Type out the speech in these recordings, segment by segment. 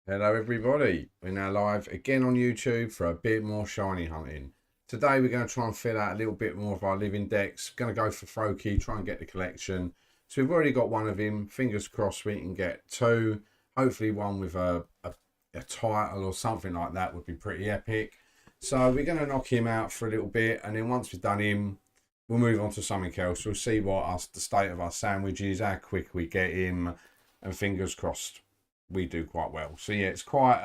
Hello everybody, we're now live again on YouTube for a bit more shiny hunting. Today we're going to try and fill out a little bit more of our living decks. Going to go for Froakie, try and get the collection. So we've already got one of him, fingers crossed we can get two. Hopefully one with a title or something like that would be pretty epic. So we're going to knock him out for a little bit, and then once we've done him, we'll move on to something else. We'll see what the state of our sandwich is, how quick we get him, and fingers crossed we do quite well. So yeah, it's quite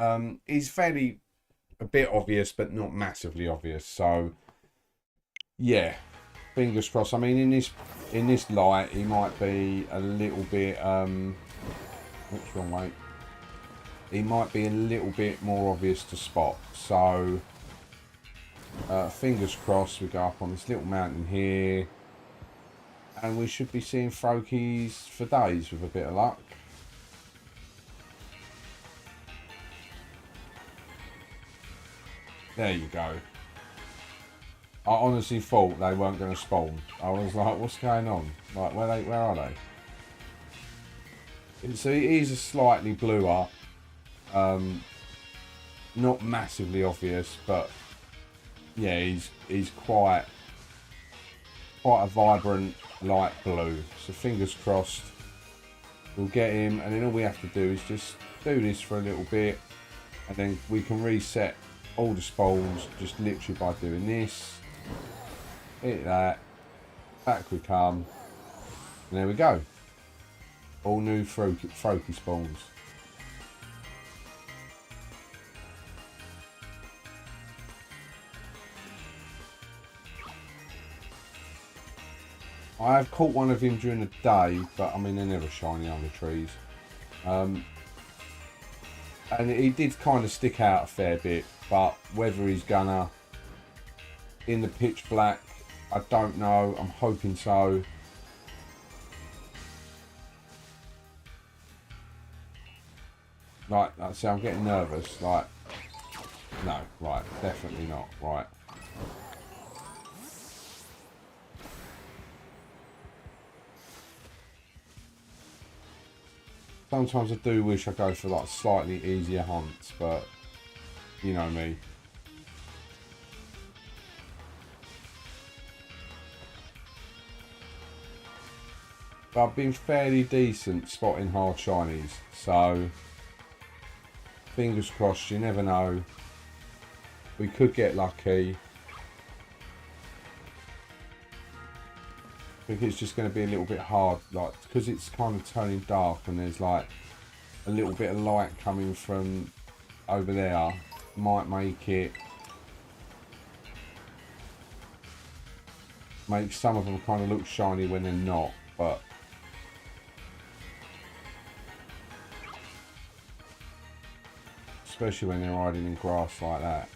he's fairly a bit obvious but not massively obvious. So yeah, fingers crossed. I mean, in this light he might be a little bit what's wrong, mate? He might be a little bit more obvious to spot. So fingers crossed we go up on this little mountain here and we should be seeing Froakies for days with a bit of luck. There you go. I honestly thought they weren't going to spawn. I was like, what's going on? Like, where are they? So he's a slightly bluer. Not massively obvious, but yeah, he's quite a vibrant light blue. So fingers crossed we'll get him, and then all we have to do is just do this for a little bit, and then we can reset all the spawns just literally by doing this. Hit that, back we come, and there we go. All new Froakie spawns. I have caught one of him during the day, but I mean they're never shiny on the trees. And he did kind of stick out a fair bit, but whether he's gonna in the pitch black, I don't know. I'm hoping so. Like I say, I'm getting nervous. Like, no, right, definitely not. Right. Sometimes I do wish I go for like slightly easier hunts, but you know me. But I've been fairly decent spotting hard shinies, so fingers crossed, you never know. We could get lucky. I think it's just going to be a little bit hard, like, because it's kind of turning dark and there's like a little bit of light coming from over there. Might make some of them kind of look shiny when they're not, but especially when they're hiding in grass like that.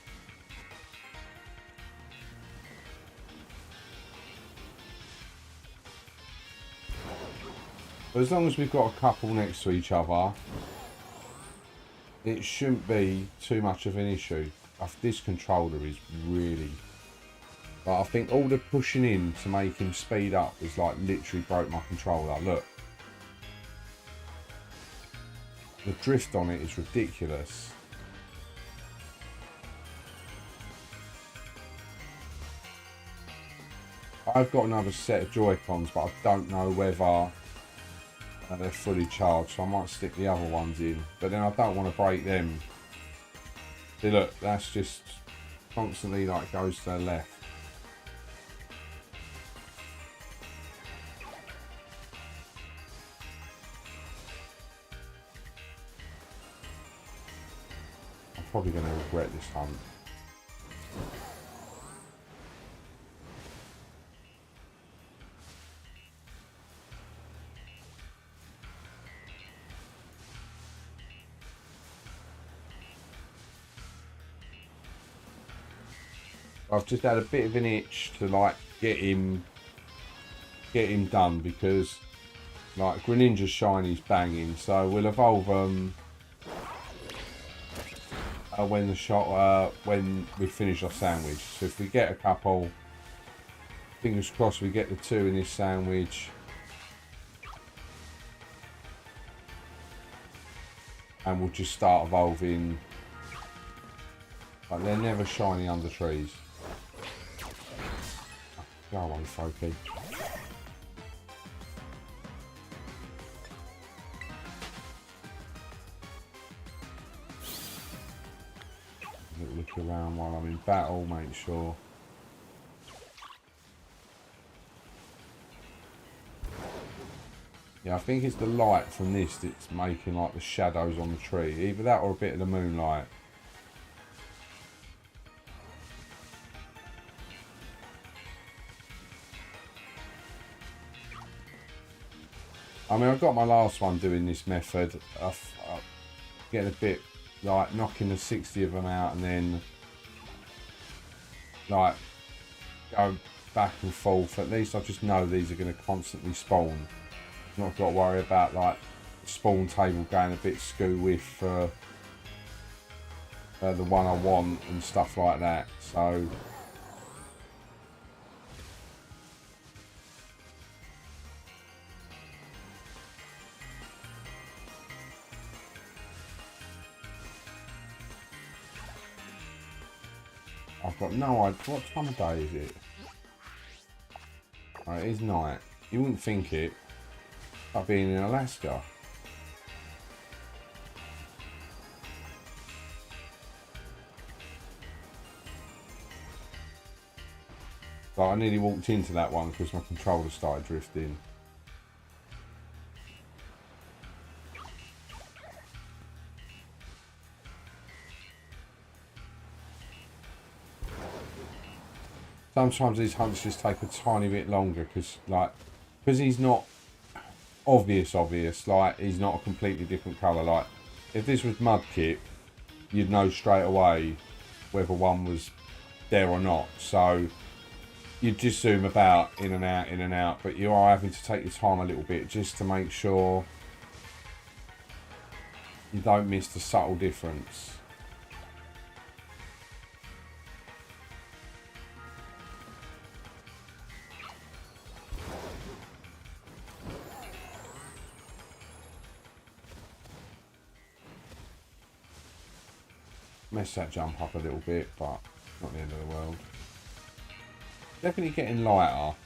But as long as we've got a couple next to each other, it shouldn't be too much of an issue. This controller is really... Like, I think all the pushing in to make him speed up is like literally broke my controller. Look. The drift on it is ridiculous. I've got another set of Joy-Cons, but I don't know whether they're fully charged, so I might stick the other ones in. But then I don't want to break them. See, look, that's just constantly like goes to the left. I'm probably going to regret this hunt. I've just had a bit of an itch to like get him done, because like Greninja's shiny's banging, so we'll evolve when we finish our sandwich. So if we get a couple, fingers crossed we get the two in this sandwich. and will just start evolving. But they're never shiny under trees. Go on, Froakie. Look around while I'm in battle, make sure. Yeah, I think it's the light from this that's making like the shadows on the tree. Either that or a bit of the moonlight. I mean, I got my last one doing this method. I get a bit like knocking the 60 of them out and then like go back and forth. At least I just know these are going to constantly spawn. Not got to worry about like the spawn table going a bit skew with the one I want and stuff like that. So I've got no idea. What time of day is it? Oh, it is night. You wouldn't think it. Like being in Alaska. Like I nearly walked into that one because my controller started drifting. Sometimes these hunts just take a tiny bit longer because he's not obvious, like he's not a completely different colour. Like if this was Mudkip, you'd know straight away whether one was there or not. So you'd just zoom about in and out, but you are having to take your time a little bit just to make sure you don't miss the subtle difference. Mess that jump up a little bit, but not the end of the world. Definitely getting lighter.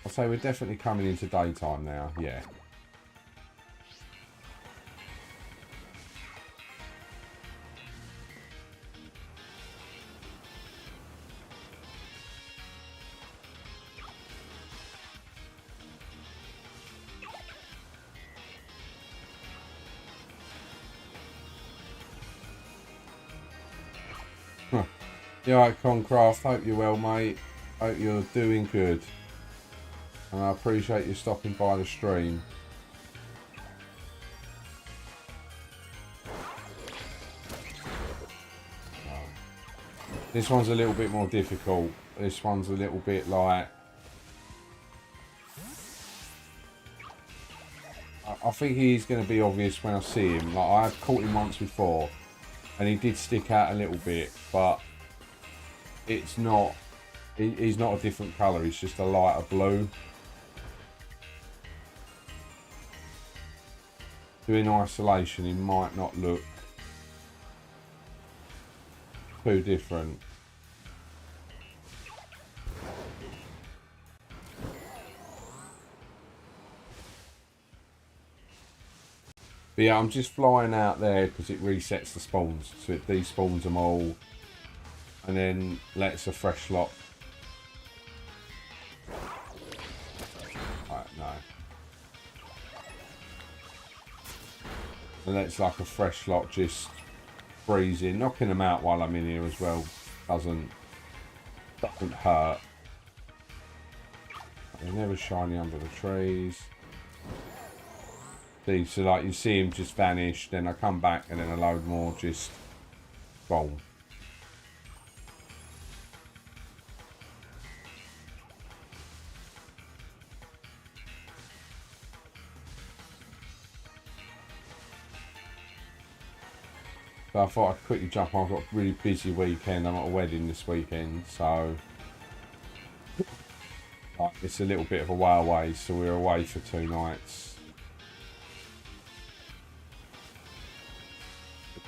I'll say we're definitely coming into daytime now, yeah. Yeah, right, Concraft, hope you're well, mate. Hope you're doing good. And I appreciate you stopping by the stream. This one's a little bit more difficult. This one's a little bit like... I think he's going to be obvious when I see him. Like, I've caught him once before. And he did stick out a little bit, but... It's not, he's not a different colour, he's just a lighter blue. Doing isolation, he might not look too different. But yeah, I'm just flying out there because it resets the spawns, so it despawns them all. And then lets a fresh lot. Right, no. And lets like a fresh lot just freeze in. Knocking them out while I'm in here as well doesn't hurt. They're never shiny under the trees. See, so like you see him just vanish, then I come back and then a load more just boom. But I thought I'd quickly jump on. I've got a really busy weekend. I'm at a wedding this weekend, so it's a little bit of a way away. So we're away for 2 nights.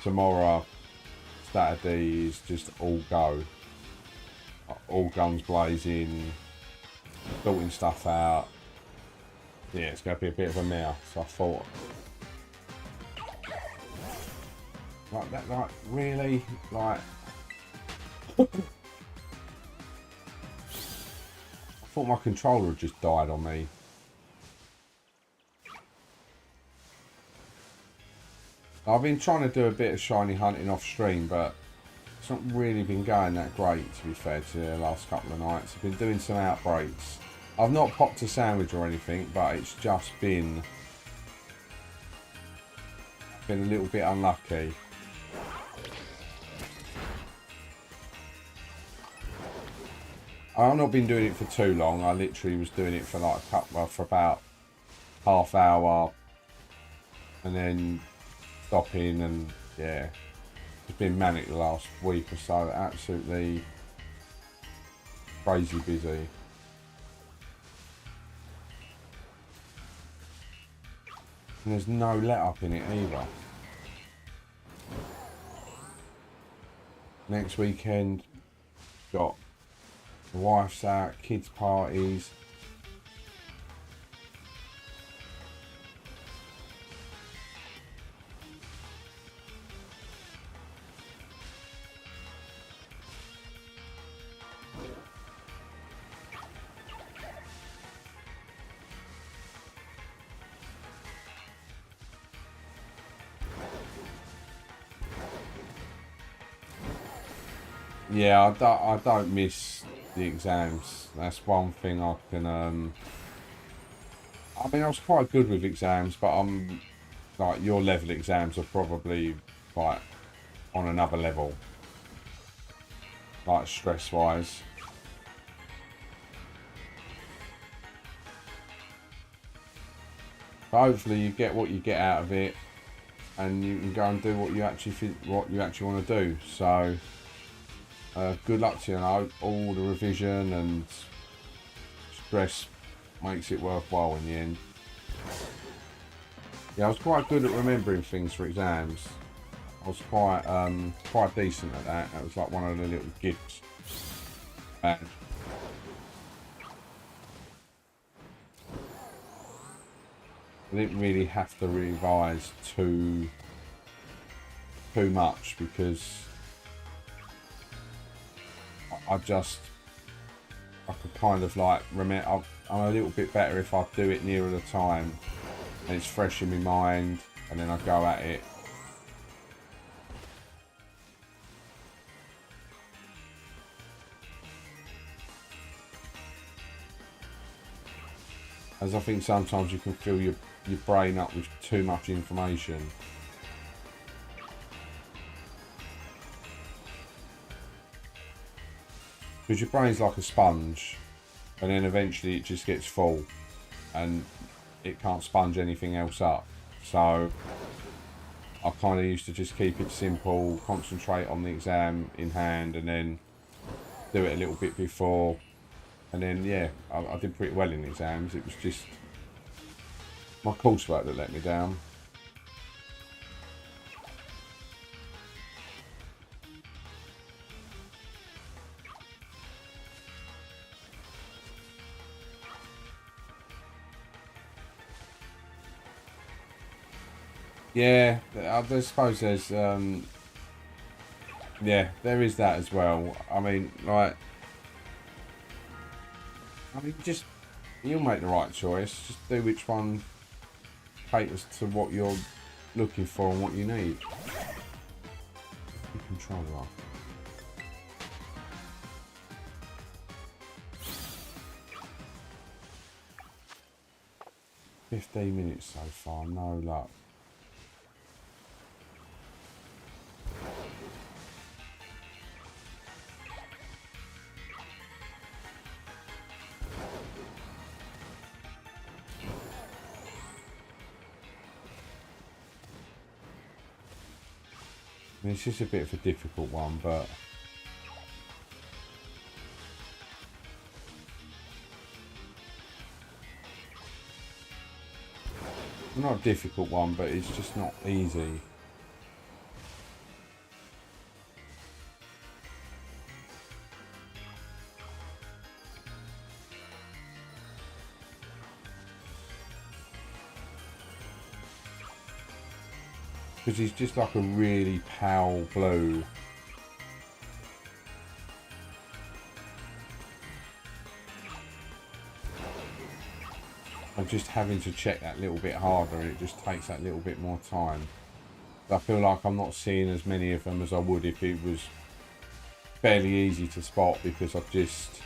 tomorrow, Saturday, is just all go. All guns blazing, sorting stuff out. Yeah, it's going to be a bit of a mare. So I thought, like that, like really, like. I thought my controller had just died on me. I've been trying to do a bit of shiny hunting off stream, but it's not really been going that great, to be fair, to the last couple of nights. I've been doing some outbreaks. I've not popped a sandwich or anything, but it's just been a little bit unlucky. I've not been doing it for too long. I literally was doing it for like for about half hour, and then stopping, and yeah, it's been manic the last week or so. Absolutely crazy busy. And there's no let up in it either. Next weekend, got the wife's out, kids' parties. Yeah, I don't miss the exams. That's one thing I can. I mean, I was quite good with exams, but I'm like your level exams are probably like on another level, like stress wise. But hopefully, you get what you get out of it, and you can go and do what you actually want to do. So. Good luck to you, and I hope all the revision and stress makes it worthwhile in the end. Yeah, I was quite good at remembering things for exams. I was quite decent at that. That was like one of the little gifts. I didn't really have to revise too much because I could kind of like remember. I'm a little bit better if I do it nearer the time and it's fresh in my mind, and then I go at it. As I think sometimes you can fill your brain up with too much information. Because your brain's like a sponge, and then eventually it just gets full and it can't sponge anything else up. So I kind of used to just keep it simple, concentrate on the exam in hand, and then do it a little bit before. And then, yeah, I did pretty well in the exams. It was just my coursework that let me down. Yeah, I suppose there's, yeah, there is that as well. I mean, like, just, you'll make the right choice. Just do which one caters to what you're looking for and what you need. Controller. 15 minutes so far, no luck. I mean, it's just a bit of a difficult one, but not a difficult one, but it's just not easy. because he's just like a really pale blue. I'm just having to check that little bit harder, and it just takes that little bit more time. I feel like I'm not seeing as many of them as I would if it was fairly easy to spot, because I've just...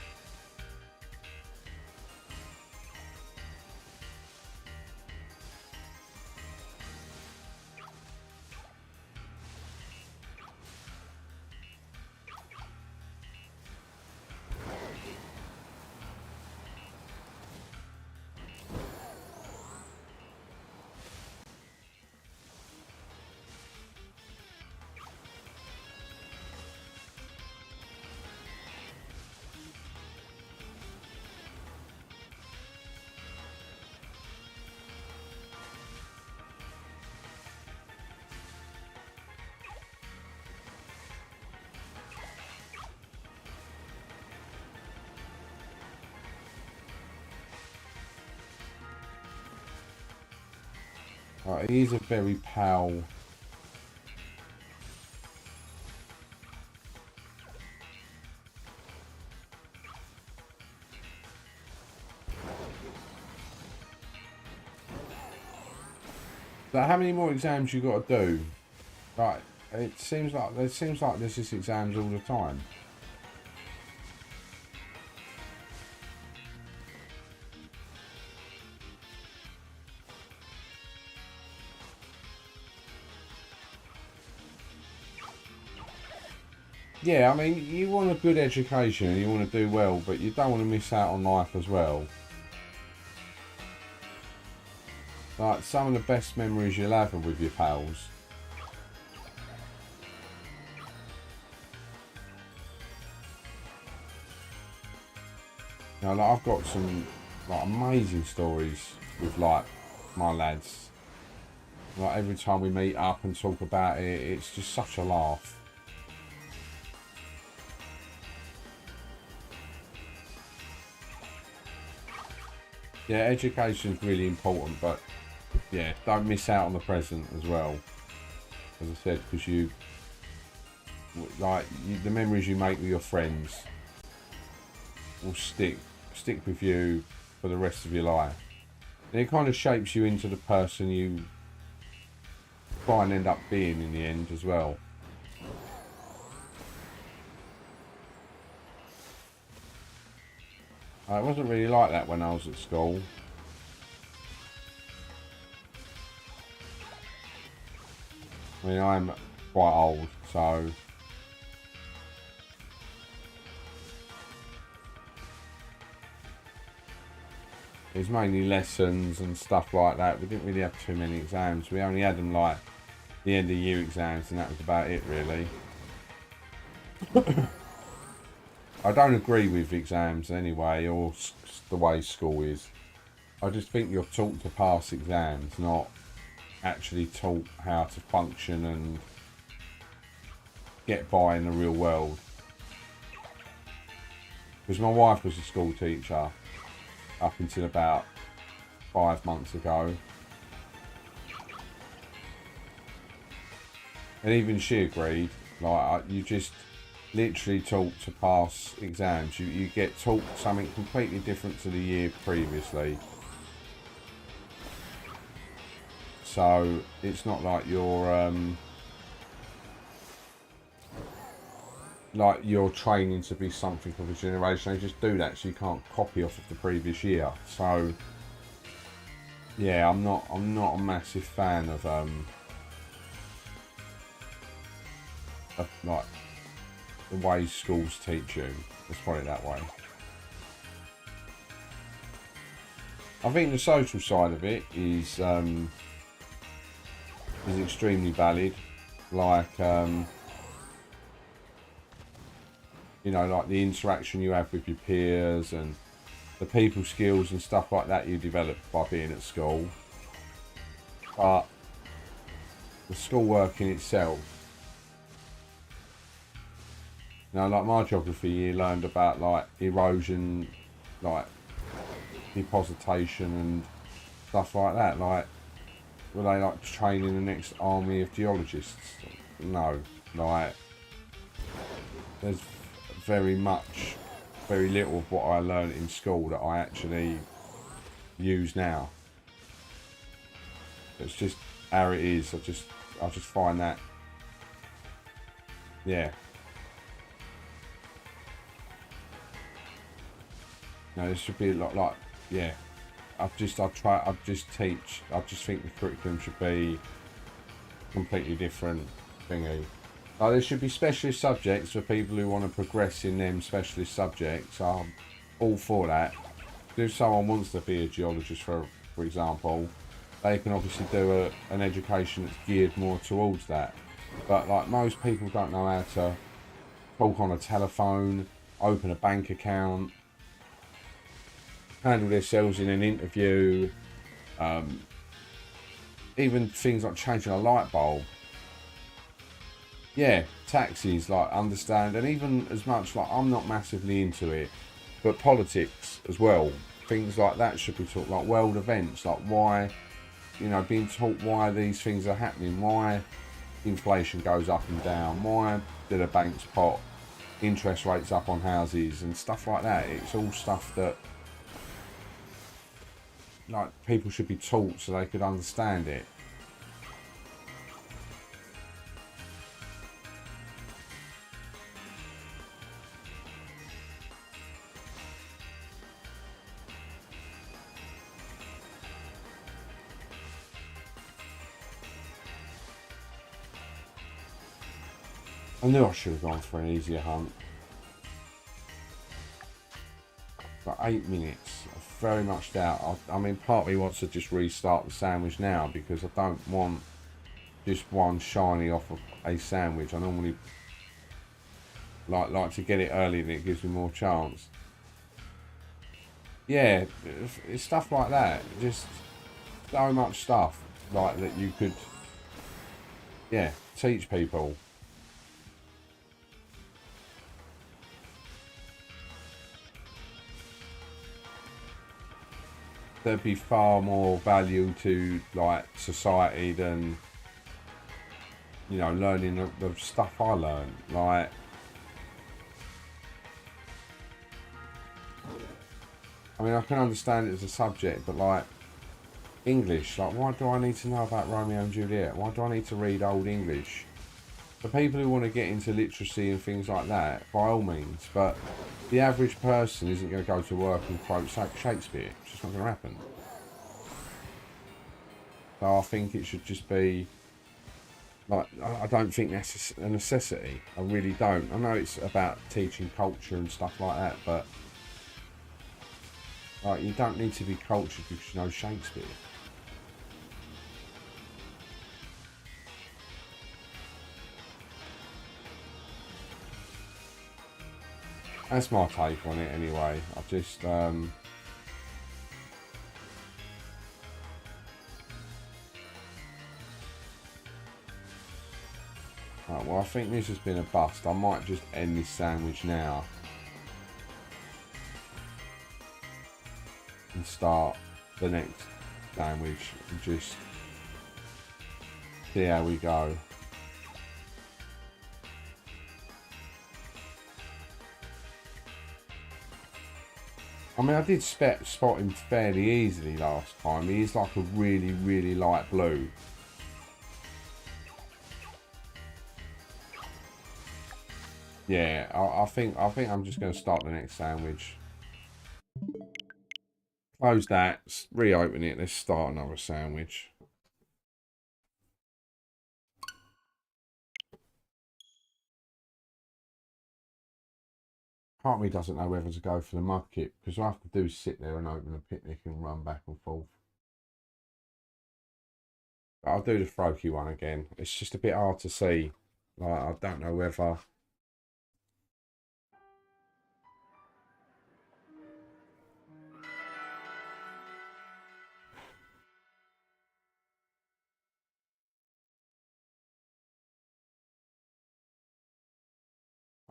Right, he's a very pale... So how many more exams you got to do? Right, it seems like there's just exams all the time. Yeah, I mean, you want a good education and you want to do well, but you don't want to miss out on life as well. Like, some of the best memories you'll have are with your pals. You know, like, I've got some like amazing stories with like my lads. Like, every time we meet up and talk about it, it's just such a laugh. Yeah, education's really important, but yeah, don't miss out on the present as well. As I said, because the memories you make with your friends will stick with you for the rest of your life. And it kind of shapes you into the person you try and end up being in the end as well. It wasn't really like that when I was at school. I mean, I'm quite old, so... It was mainly lessons and stuff like that. We didn't really have too many exams. We only had them like the end of year exams, and that was about it really. I don't agree with exams anyway, or the way school is. I just think you're taught to pass exams, not actually taught how to function and get by in the real world. Because my wife was a school teacher up until about 5 months ago. And even she agreed, like, you just literally taught to pass exams. You get taught something completely different to the year previously. So it's not like you're training to be something of a generation. They just do that so you can't copy off of the previous year. So yeah, I'm not a massive fan of like the way schools teach you. Let's put it that way. I think the social side of it is extremely valid. Like you know, like the interaction you have with your peers and the people skills and stuff like that you develop by being at school. But the schoolwork in itself, you know, like my geography year learned about like erosion, like depositation and stuff like that. Like, Were they like training the next army of geologists? No, like there's very little of what I learned in school that I actually use now. It's just how it is. I just find that, yeah. No, this should be a lot like, yeah. I just think the curriculum should be completely different thingy. Like, there should be specialist subjects for people who want to progress in them specialist subjects. I'm all for that. If someone wants to be a geologist, for example, they can obviously do an education that's geared more towards that. But like, most people don't know how to talk on a telephone, open a bank account, handle themselves in an interview, even things like changing a light bulb. Yeah, taxis, like, understand, and even as much, like, I'm not massively into it, but politics as well. Things like that should be taught, like world events, like why, you know, being taught why these things are happening, why inflation goes up and down, why do the banks pot interest rates up on houses and stuff like that. It's all stuff that, like, people should be taught so they could understand it. I knew I should have gone for an easier hunt. But 8 minutes, I very much doubt. I mean, part of me wants to just restart the sandwich now because I don't want just one shiny off of a sandwich. I normally like to get it early and it gives me more chance. Yeah, it's stuff like that. Just so much stuff like that you could, yeah, teach people. There'd be far more value to, like, society than, you know, learning the stuff I learned. Like, I mean, I can understand it as a subject, but like English, like, why do I need to know about Romeo and Juliet? Why do I need to read Old English? For people who want to get into literacy and things like that, by all means, but the average person isn't going to go to work and quote Shakespeare. It's just not going to happen. So I think it should just be, like, I don't think that's a necessity. I really don't. I know it's about teaching culture and stuff like that, but like, you don't need to be cultured because you know Shakespeare. That's my take on it anyway. I've just, right, well, I think this has been a bust. I might just end this sandwich now and start the next sandwich and just see how we go. I mean, I did spot him fairly easily last time. He is like a really, really light blue. Yeah, I think I'm just going to start the next sandwich. Close that, reopen it, let's start another sandwich. Part of me doesn't know whether to go for the mud kit because all I have to do is sit there and open a picnic and run back and forth. But I'll do the Froakie one again. It's just a bit hard to see. Like, I don't know whether...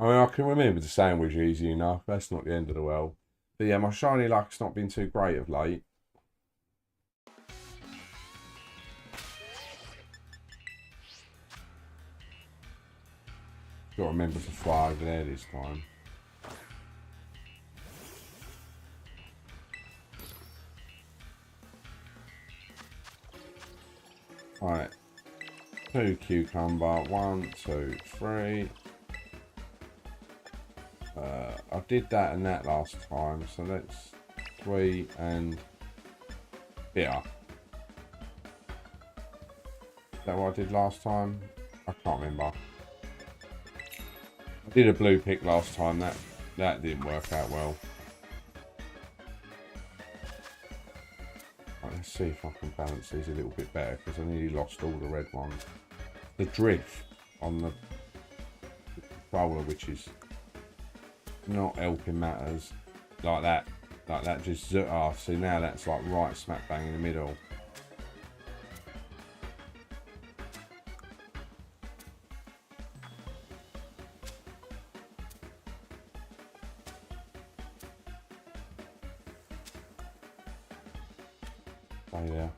I mean, I can remember the sandwich easy enough. That's not the end of the world. But yeah, my shiny luck's not been too great of late. Got to remember to fly over there this time. Right. 2 cucumber. 1, 2, 3. I did that and that last time, so let's 3 and bitter. Is that what I did last time? I can't remember. I did a blue pick last time. That didn't work out well. Right, let's see if I can balance these a little bit better because I nearly lost all the red ones. The drift on the controller, which is not helping matters, like that just see now that's like right smack bang in the middle. Oh yeah.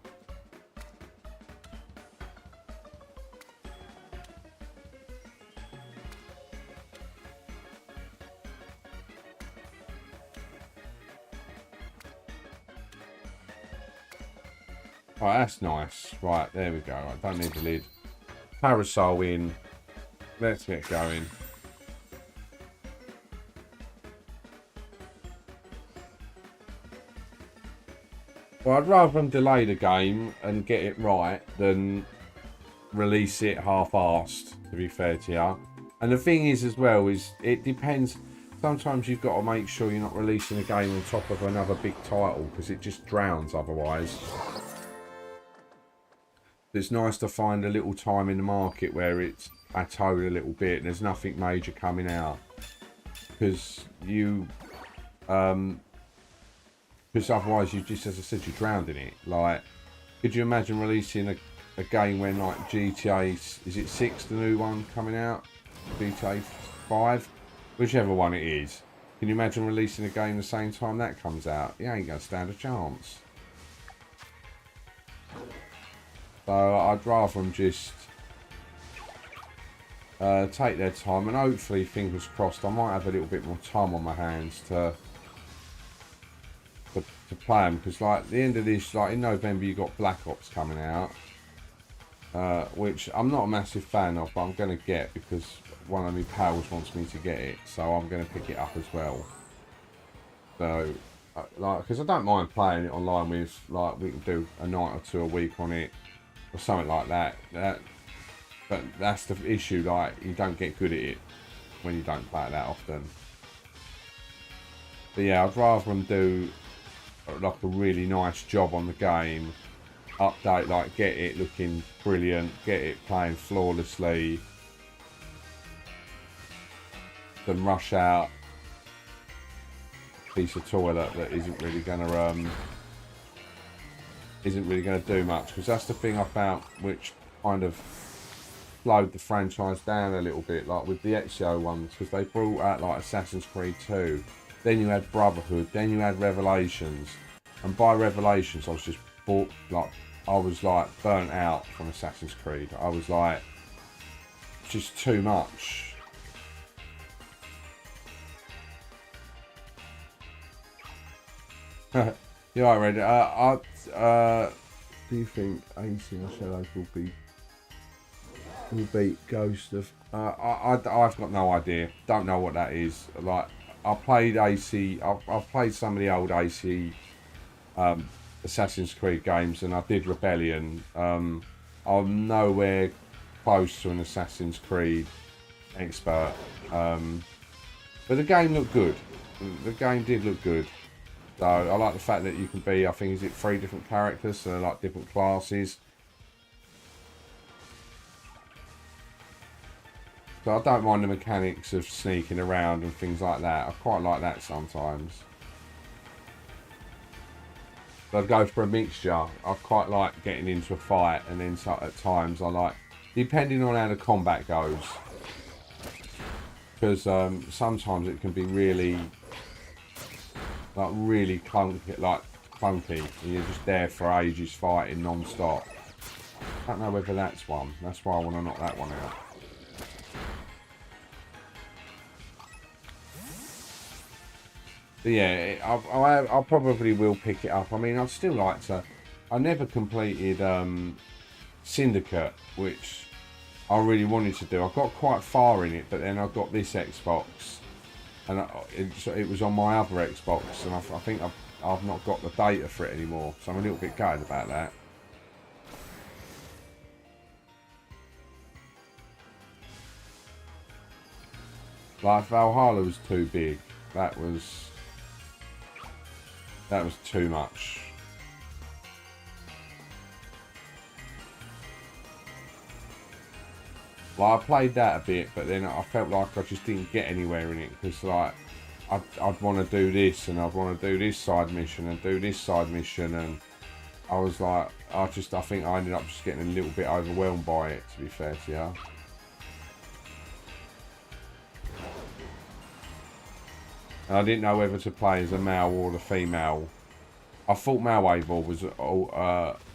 Right, that's nice. Right, there we go. I don't need the lid. Parasol in. Let's get going. Well, I'd rather them delay the game and get it right than release it half-arsed, to be fair to you. And the thing is as well, is it depends. Sometimes you've got to make sure you're not releasing a game on top of another big title because it just drowns otherwise. It's nice to find a little time in the market where it's plateaued a little bit and there's nothing major coming out. Because because otherwise you just, as I said, you're drowned in it. Like, could you imagine releasing a game when like GTA, is it 6, the new one coming out? GTA 5? Whichever one it is. Can you imagine releasing a game the same time that comes out? You ain't going to stand a chance. So I'd rather them just take their time, and hopefully, fingers crossed, I might have a little bit more time on my hands to play them, because like at the end of this, like in November, you got Black Ops coming out, which I'm not a massive fan of, but I'm going to get because one of my pals wants me to get it, so I'm going to pick it up as well. So, like, because I don't mind playing it online with, like, we can do a night or two a week on it, or something like that. But that's the issue, like, you don't get good at it when you don't play it that often. But yeah, I'd rather them do like a really nice job on the game, update, like get it looking brilliant, get it playing flawlessly, than rush out a piece of toilet that isn't really gonna do much, because that's the thing I found which kind of slowed the franchise down a little bit, like with the Ezio ones, because they brought out like Assassin's Creed 2, then you had Brotherhood, then you had Revelations, and by Revelations I was just burnt out from Assassin's Creed. I was like, just too much. Yeah, I read it. Do you think AC or Shadows will beat Ghost of? I've got no idea. Don't know what that is. Like, I played AC. I've played some of the old AC Assassin's Creed games, and I did Rebellion. I'm nowhere close to an Assassin's Creed expert, but the game looked good. The game did look good. So I like the fact that you can be, I think, is it 3 different characters, so like different classes. So I don't mind the mechanics of sneaking around and things like that. I quite like that sometimes. But I'd go for a mixture. I quite like getting into a fight, and then at times I like, depending on how the combat goes. Because sometimes it can be really clunky, and you're just there for ages fighting non-stop. I don't know whether that's one. That's why I want to knock that one out. But yeah, I probably will pick it up. I mean, I'd still like to. I never completed Syndicate, which I really wanted to do. I got quite far in it, but then I got this Xbox, and it was on my other Xbox, and I think I've not got the data for it anymore, so I'm a little bit gutted about that. Like Valhalla was too big. That was too much. Like I played that a bit, but then I felt like I just didn't get anywhere in it because like I'd want to do this and I'd want to do this side mission and do this side mission, and I was like, I think I ended up just getting a little bit overwhelmed by it, to be fair to you. And I didn't know whether to play as a male or the female. I thought male Eivor was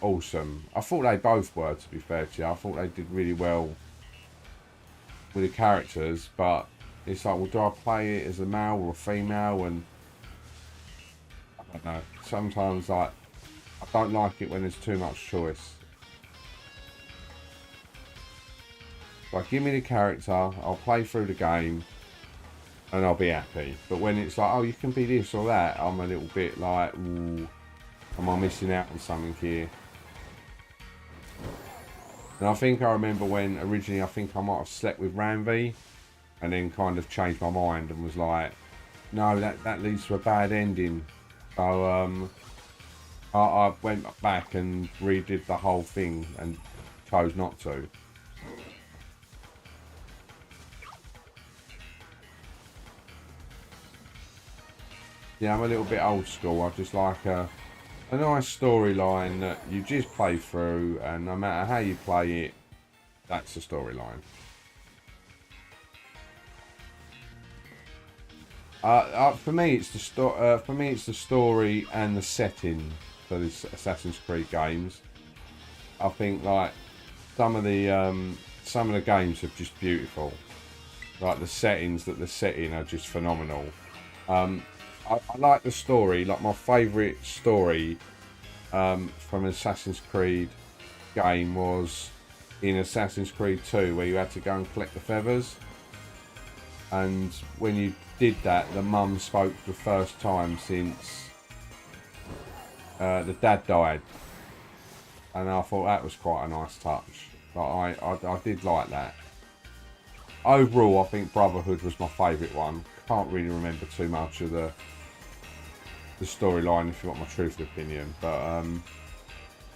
awesome. I thought they both were, to be fair to you. I thought they did really well with the characters, but it's like, well, do I play it as a male or a female? And I don't know. Sometimes like I don't like it when there's too much choice. Like, give me the character, I'll play through the game, and I'll be happy. But when it's like, oh, you can be this or that, I'm a little bit like, ooh, am I missing out on something here? And I think I remember when originally I think I might have slept with Ranvi, and then kind of changed my mind and was like, no, that leads to a bad ending. So I went back and redid the whole thing and chose not to. Yeah, I'm a little bit old school. I just like a nice storyline that you just play through, and no matter how you play it, that's the storyline. For me, it's the story and the setting for these Assassin's Creed games. I think like some of the games are just beautiful. Like the settings that they're set in are just phenomenal. I like the story. Like my favourite story from an Assassin's Creed game was in Assassin's Creed 2, where you had to go and collect the feathers. And when you did that, the mum spoke for the first time since the dad died. And I thought that was quite a nice touch. Like I did like that. Overall, I think Brotherhood was my favourite one. Can't really remember too much of the storyline, if you want my truthful opinion. But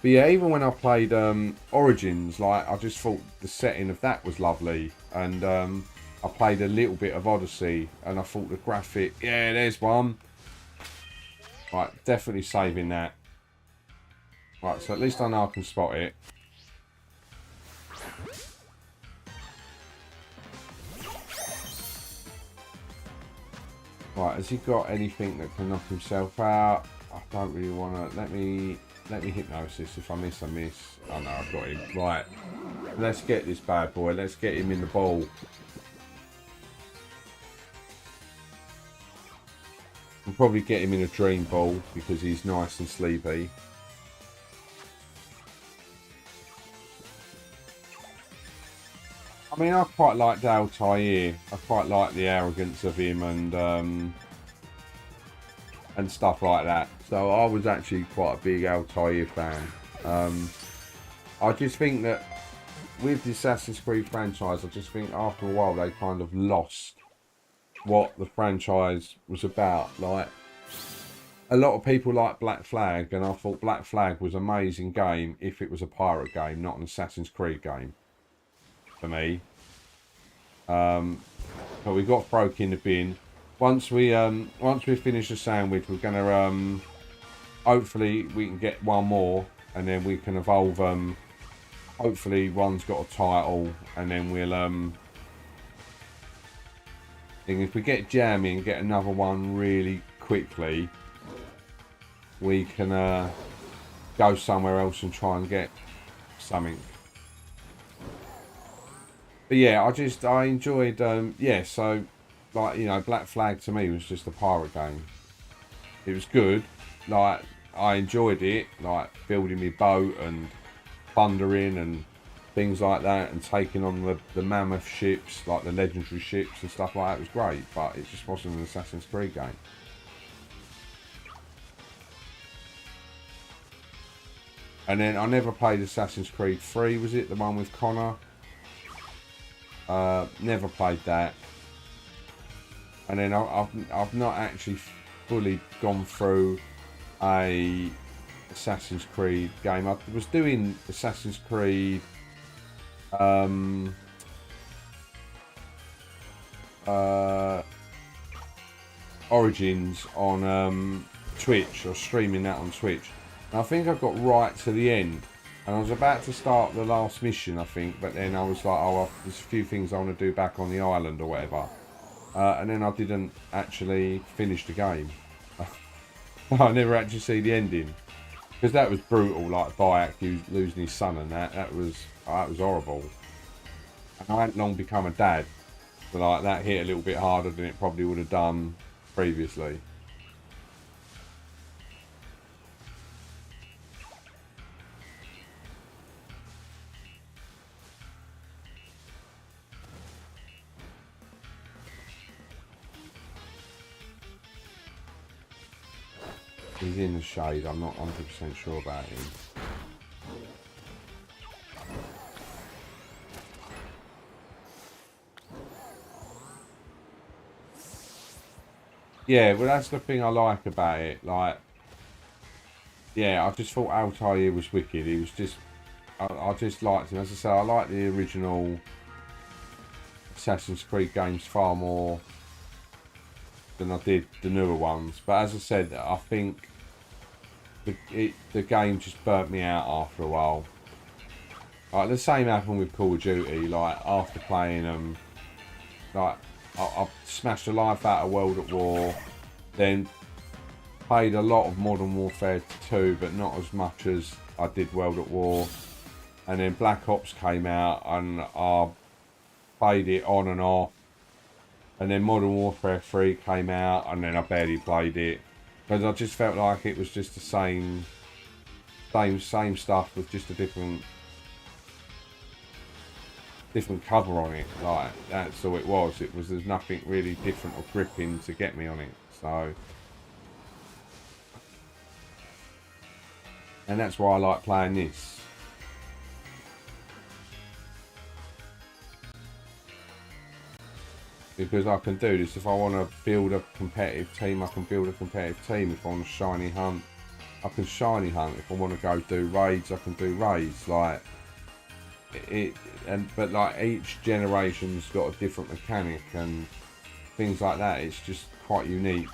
yeah, even when I played Origins, like I just thought the setting of that was lovely, and I played a little bit of Odyssey, and I thought the graphic, yeah, there's one. Right, definitely saving that. Right, so at least I know I can spot it. Right, has he got anything that can knock himself out? I don't really want to. Let me hypnosis. If I miss, I miss. Oh no, I've got him. Right, let's get this bad boy. Let's get him in the ball. We'll probably get him in a dream ball because he's nice and sleepy. I mean, I quite liked Altair. I quite like the arrogance of him and stuff like that. So I was actually quite a big Altair fan. I just think that with the Assassin's Creed franchise, I just think after a while they kind of lost what the franchise was about. Like, a lot of people like Black Flag, and I thought Black Flag was an amazing game if it was a pirate game, not an Assassin's Creed game. For me, but we got Froakie in the bin. Once we finish the sandwich, we're gonna hopefully we can get one more, and then we can evolve. Hopefully one's got a title, and then we'll and if we get jammy and get another one really quickly, we can go somewhere else and try and get something. But yeah, I enjoyed, yeah, so, like, you know, Black Flag to me was just a pirate game. It was good. Like, I enjoyed it, like building my boat and thundering and things like that, and taking on the mammoth ships, like the legendary ships and stuff like that. It was great, but it just wasn't an Assassin's Creed game. And then I never played Assassin's Creed 3, was it? The one with Connor? Never played that. And then I've not actually fully gone through a Assassin's Creed game. I was doing Assassin's Creed Origins on Twitch, or streaming that on Twitch. And I think I got right to the end, and I was about to start the last mission, I think, but then I was like, oh, there's a few things I want to do back on the island or whatever. And then I didn't actually finish the game. I never actually see the ending, because that was brutal. Like Koakie losing his son and that was horrible. And I hadn't long become a dad, so like that hit a little bit harder than it probably would have done previously. He's in the shade. I'm not 100% sure about him. Yeah, well, that's the thing I like about it. Like, yeah, I just thought Altair was wicked. He was just, I just liked him. As I say, I like the original Assassin's Creed games far more than I did the newer ones. But as I said, I think the game just burnt me out after a while. Like, the same happened with Call of Duty. Like, after playing them, like, I smashed the life out of World at War, then played a lot of Modern Warfare 2, but not as much as I did World at War. And then Black Ops came out, and I played it on and off. And then Modern Warfare 3 came out, and then I barely played it, because I just felt like it was just the same stuff with just a different cover on it. Like, that's all it was. There's nothing really different or gripping to get me on it. So, and that's why I like playing this. Because I can do this. If I want to build a competitive team, I can build a competitive team. If I want to shiny hunt, I can shiny hunt. If I want to go do raids, I can do raids. Like, but like, each generation's got a different mechanic and things like that. It's just quite unique.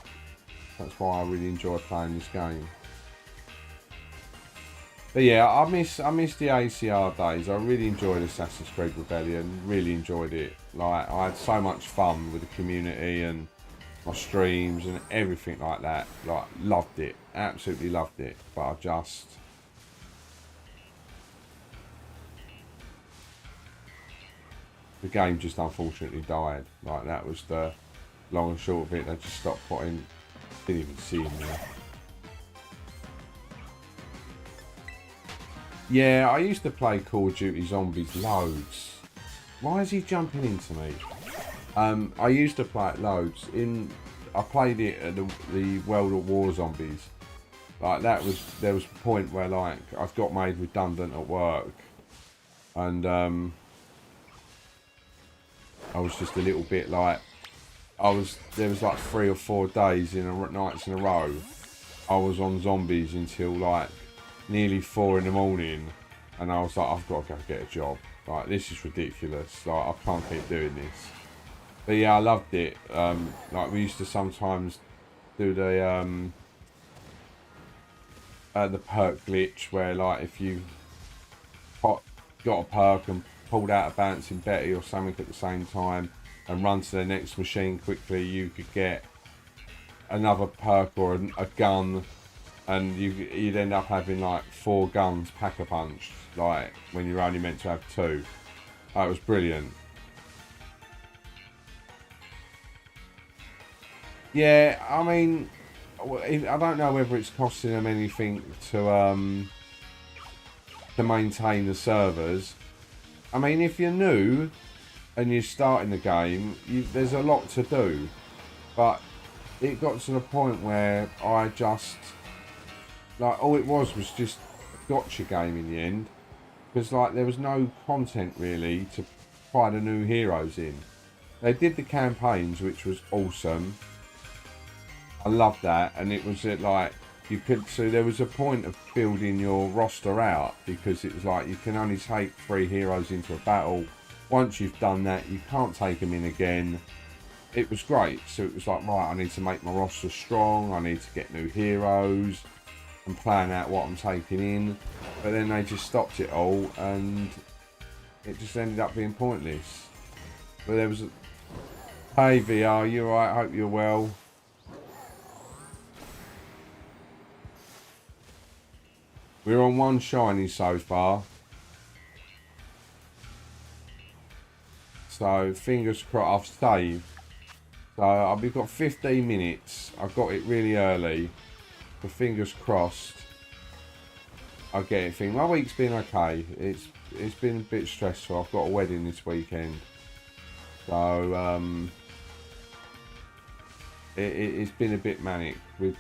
That's why I really enjoy playing this game. But yeah, I miss the ACR days. I really enjoyed Assassin's Creed Rebellion. Really enjoyed it. Like, I had so much fun with the community and my streams and everything like that. Like, loved it. Absolutely loved it. But the game just unfortunately died. Like, that was the long and short of it. They just stopped putting. Didn't even see him there. Yeah, I used to play Call of Duty Zombies loads. Why is he jumping into me? I used to play it loads. I played it at the World at War Zombies. Like, there was a point where, like, I got made redundant at work, and I was just a little bit like, there was like 3 or 4 days nights in a row, I was on Zombies until like nearly 4 in the morning, and I was like, I've got to go get a job. Like, this is ridiculous. Like, I can't keep doing this. But yeah, I loved it. Like, we used to sometimes do the perk glitch, where like, if you got a perk and pulled out a bouncing Betty or something at the same time and run to the next machine quickly, you could get another perk or a gun, and you'd end up having like 4 guns pack-a-punch, like, when you're only meant to have 2. It was brilliant. Yeah, I mean, I don't know whether it's costing them anything to maintain the servers. I mean, if you're new and you're starting the game, there's a lot to do. But it got to the point where I just, like, all it was just a gotcha game in the end. Because, like, there was no content, really, to try the new heroes in. They did the campaigns, which was awesome. I loved that. And it was, like, you could, so there was a point of building your roster out. Because it was like, you can only take 3 heroes into a battle. Once you've done that, you can't take them in again. It was great. So it was like, right, I need to make my roster strong. I need to get new heroes and plan out what I'm taking in. But then they just stopped it all and it just ended up being pointless. But there was a... Hey VR, you alright? Hope you're well. We're on 1 shiny so far. So fingers crossed, I've saved. So we've got 15 minutes. I got it really early. But fingers crossed, I'll get it. My week's been okay. It's been a bit stressful. I've got a wedding this weekend. So it's been a bit manic.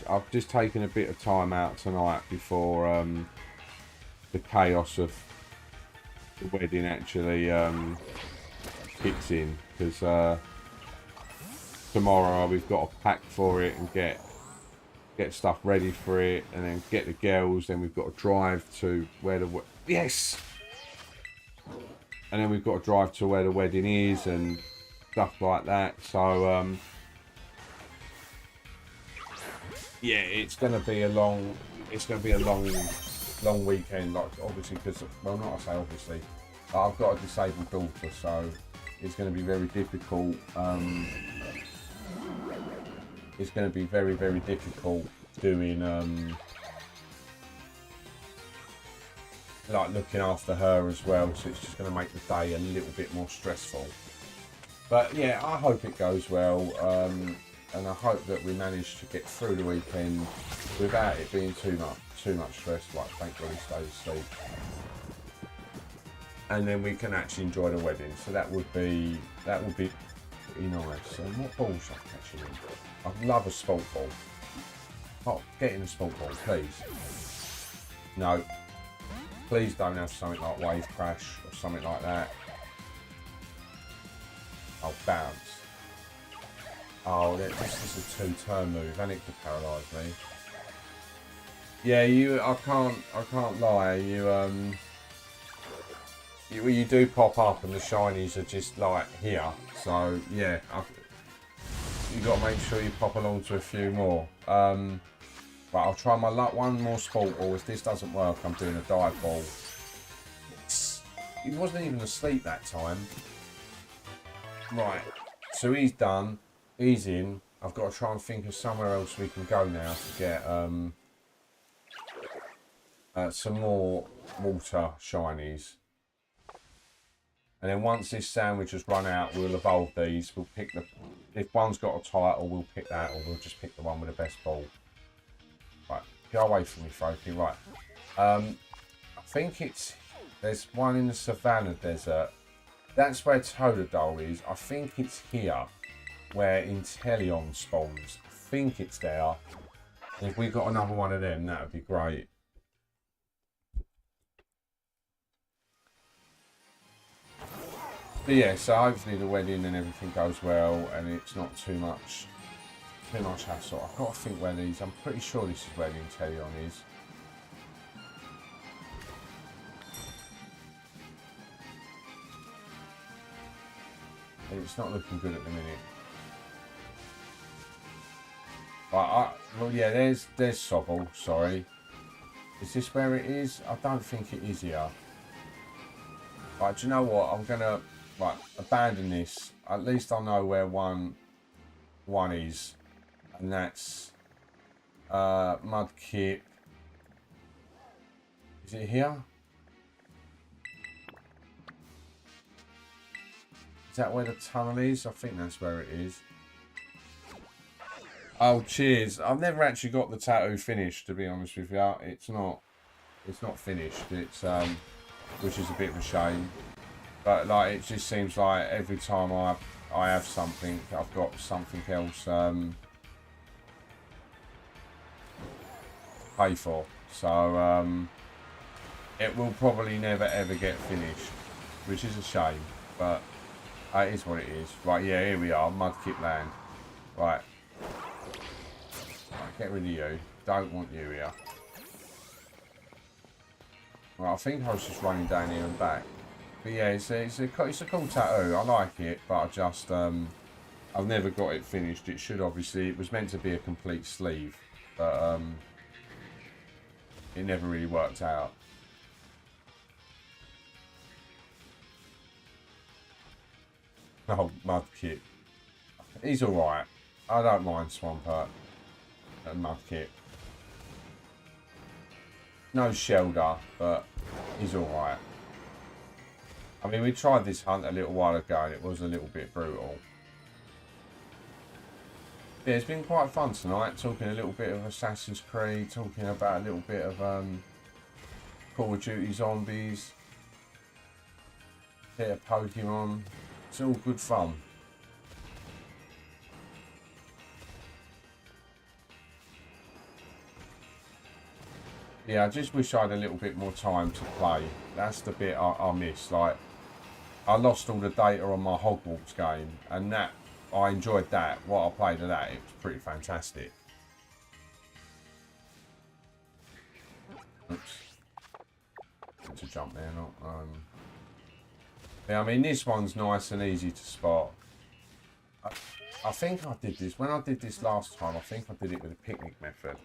I've just taken a bit of time out tonight before the chaos of the wedding actually kicks in. Because tomorrow we've got to pack for it and get stuff ready for it, and then get the girls. Then we've got to drive to where the and then we've got to drive to where the wedding is and stuff like that. So yeah, it's gonna be a long weekend. Like, obviously, because, well, not I say obviously, I've got a disabled daughter, so it's going to be very difficult. It's going to be very, very difficult doing, like, looking after her as well. So it's just going to make the day a little bit more stressful. But yeah, I hope it goes well. And I hope that we manage to get through the weekend without it being too much stress. Like, thankfully, stay asleep. And then we can actually enjoy the wedding. So that would be pretty nice. So what balls should I catch in? I'd love a sport ball. Oh, get in a sport ball, please. No. Please don't have something like Wave Crash or something like that. Oh, bounce. Oh, this is a 2-turn move, and it could paralyse me. Yeah, I can't lie. You do pop up, and the shinies are just like here. So yeah, you got to make sure you pop along to a few more. But I'll try my luck. One more sport ball. If this doesn't work, I'm doing a dive ball. He wasn't even asleep that time. Right, so he's done. He's in. I've got to try and think of somewhere else we can go now to get some more water shinies. And then once this sandwich has run out, we'll evolve these. We'll pick if one's got a title, we'll pick that, or we'll just pick the one with the best ball. Right, go away from me, Froakie. Right, I think there's one in the Savannah Desert. That's where Totodile is. I think it's here where Inteleon spawns. I think it's there. And if we got another one of them, that would be great. But yeah, so hopefully the wedding and everything goes well, and it's not too much hassle. I've got to think where these. I'm pretty sure this is where the Inteleon is. It's not looking good at the minute. Right, well, yeah, there's Sobble, sorry. Is this where it is? I don't think it is here. Right, do you know what? I'm going to, abandon this. At least I know where one is. And that's Mudkip. Is it here? Is that where the tunnel is? I think that's where it is. Oh, cheers. I've never actually got the tattoo finished, to be honest with you. It's not finished. It's which is a bit of a shame. But like, it just seems like every time I have something, I've got something else pay for. So it will probably never ever get finished, which is a shame. But it is what it is. Right, yeah, here we are, Mudkip Land. Right, get rid of you. Don't want you here. Right, I think I was just running down here and back. But yeah, it's a cool tattoo. I like it, but I just I've never got it finished. It should obviously. It was meant to be a complete sleeve, but it never really worked out. Oh, Mudkip. He's alright. I don't mind Swampert and Mudkip. No Shelter, but he's alright. I mean, we tried this hunt a little while ago and it was a little bit brutal. Yeah, it's been quite fun tonight, talking a little bit of Assassin's Creed, talking about a little bit of Call of Duty Zombies, bit of Pokemon. It's all good fun. Yeah, I just wish I had a little bit more time to play. That's the bit I miss. Like, I lost all the data on my Hogwarts game, and that I enjoyed that. What I played of that, it was pretty fantastic. Oops. To jump there, not. Yeah, I mean, this one's nice and easy to spot. I think I did this when I did this last time. I think I did it with a picnic method.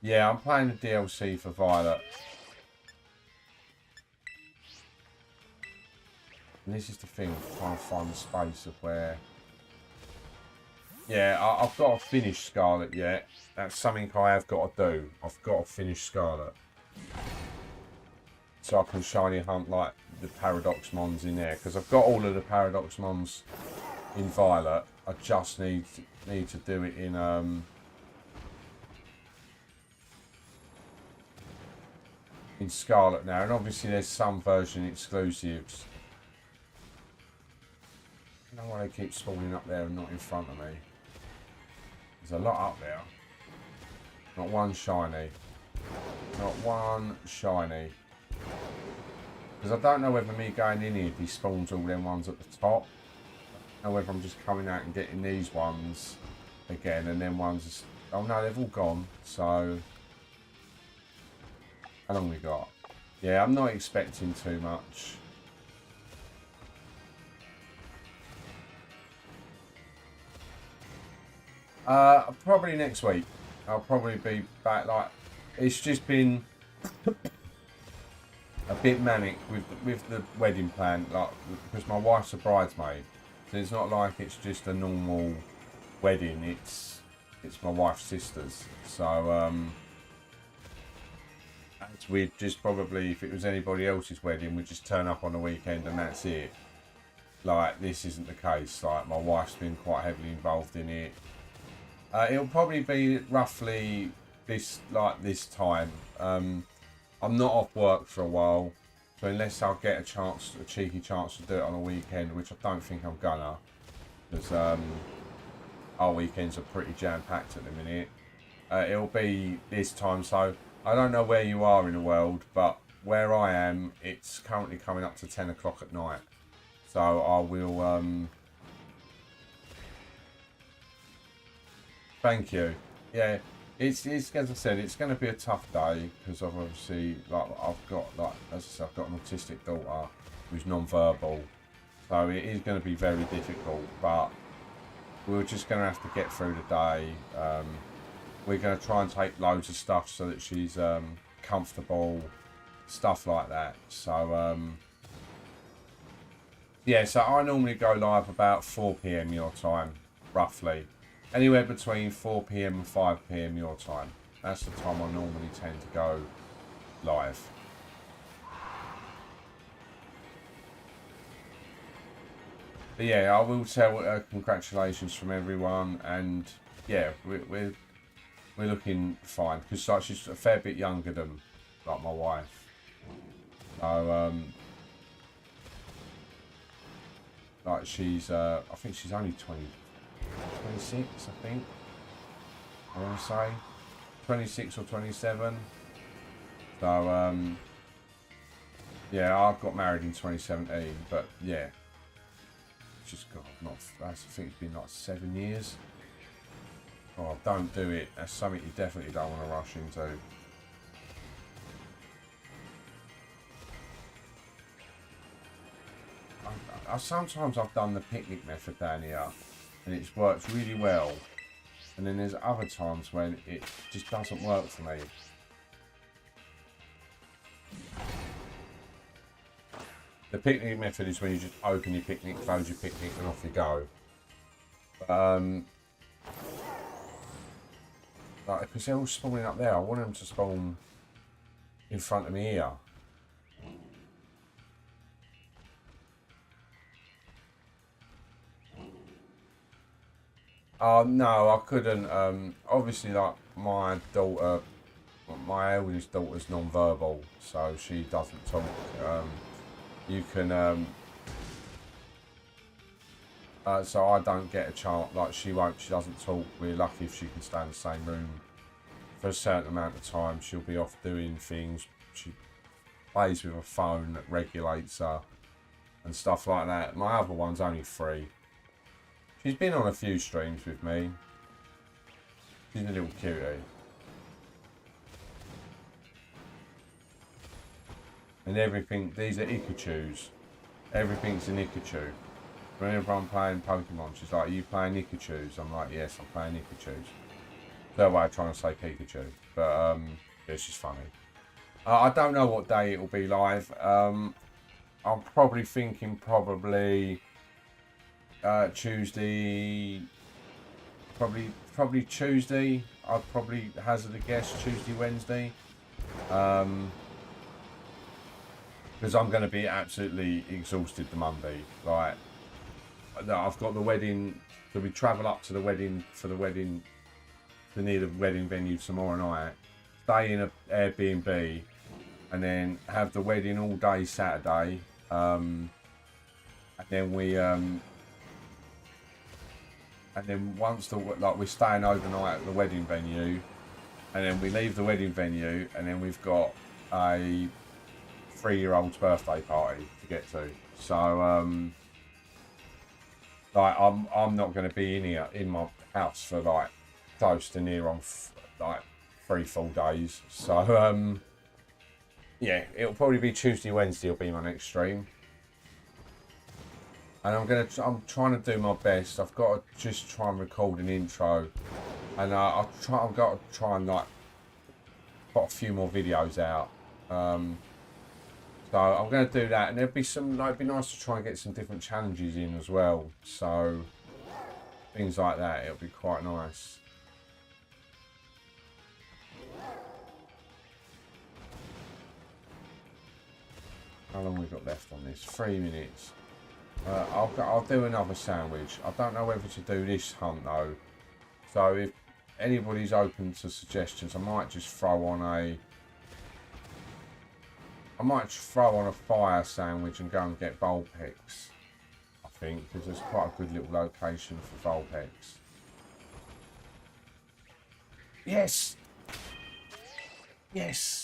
Yeah, I'm playing the DLC for Violet. And this is the thing, trying to find the space of where... Yeah, I've got to finish Scarlet yet. That's something I have got to do. I've got to finish Scarlet. So I can shiny hunt like the Paradox Mons in there. Because I've got all of the Paradox Mons in Violet. I just need to do it in Scarlet now, and obviously there's some version exclusives. I don't know why they keep spawning up there and not in front of me. There's a lot up there. Not one shiny. Not one shiny. Because I don't know whether me going in here despawns all them ones at the top. I don't know whether I'm just coming out and getting these ones again, and then ones... Oh no, they've all gone, so... How long we got? Yeah, I'm not expecting too much. Probably next week. I'll probably be back. Like, it's just been a bit manic with the wedding plan, like, because my wife's a bridesmaid, so it's not like it's just a normal wedding. It's my wife's sister's, so we'd just probably, if it was anybody else's wedding, we'd just turn up on the weekend and that's it. Like, this isn't the case. Like, my wife's been quite heavily involved in it. It'll probably be roughly this time. I'm not off work for a while, so unless I'll get a cheeky chance to do it on a weekend, which I don't think I'm gonna, because our weekends are pretty jam-packed at the minute. It'll be this time, so I don't know where you are in the world, but where I am, it's currently coming up to 10 o'clock at night. So I will... Thank you. Yeah, it's as I said, it's going to be a tough day, because I've obviously, like, I've got, like, as I said, I've got an autistic daughter who's non-verbal. So it is going to be very difficult, but we're just going to have to get through the day. We're going to try and take loads of stuff so that she's comfortable, stuff like that. So, yeah, so I normally go live about 4 PM your time, roughly. Anywhere between 4 PM and 5 PM your time. That's the time I normally tend to go live. But yeah, I will tell congratulations from everyone, and yeah, we're looking fine because like she's a fair bit younger than like my wife. So like she's I think she's only 26, I think. I want to say 26 or 27. So yeah, I got married in 2017, but yeah, just got not. I think it's been like 7 years. Oh, don't do it. That's something you definitely don't want to rush into. Sometimes I've done the picnic method down here, and it's worked really well. And then there's other times when it just doesn't work for me. The picnic method is when you just open your picnic, close your picnic, and off you go. Like, because they're all spawning up there, I want them to spawn in front of me here. No, I couldn't. Obviously, like my daughter, my eldest daughter's non-verbal, so she doesn't talk. You can. So I don't get a chance. Like she won't. She doesn't talk. We're lucky if she can stay in the same room for a certain amount of time. She'll be off doing things. She plays with a phone that regulates her and stuff like that. My other one's only 3. She's been on a few streams with me. She's a little cutie. And everything, these are Ikachus. Everything's an Ikachu. Whenever I'm playing Pokemon, she's like, are you playing Ikachus? I'm like, yes, I'm playing Ikachus. No way I'm trying to say Pikachu. But, it's just funny. I don't know what day it will be live. I'm probably thinking Tuesday, probably Tuesday. I'd probably hazard a guess Tuesday, Wednesday, because I'm going to be absolutely exhausted the Monday. Like, I've got the wedding. So we travel up to the wedding to near the wedding venue tomorrow night. Stay in an Airbnb, and then have the wedding all day Saturday. And then and then once we're staying overnight at the wedding venue, and then we leave the wedding venue, and then we've got a 3-year-old's birthday party to get to. So like I'm not going to be in my house for like close to near on like 3 full days. So yeah, it'll probably be Tuesday, Wednesday will be my next stream. And I'm trying to do my best. I've got to just try and record an intro, and I've got to try and like put a few more videos out. So I'm going to do that, and it'd be nice to try and get some different challenges in as well. So things like that, it'll be quite nice. How long we got left on this? 3 minutes. I'll do another sandwich. I don't know whether to do this hunt though. So if anybody's open to suggestions, I might just throw on a fire sandwich and go and get Vulpix. I think because there's quite a good little location for Vulpix. Yes. Yes.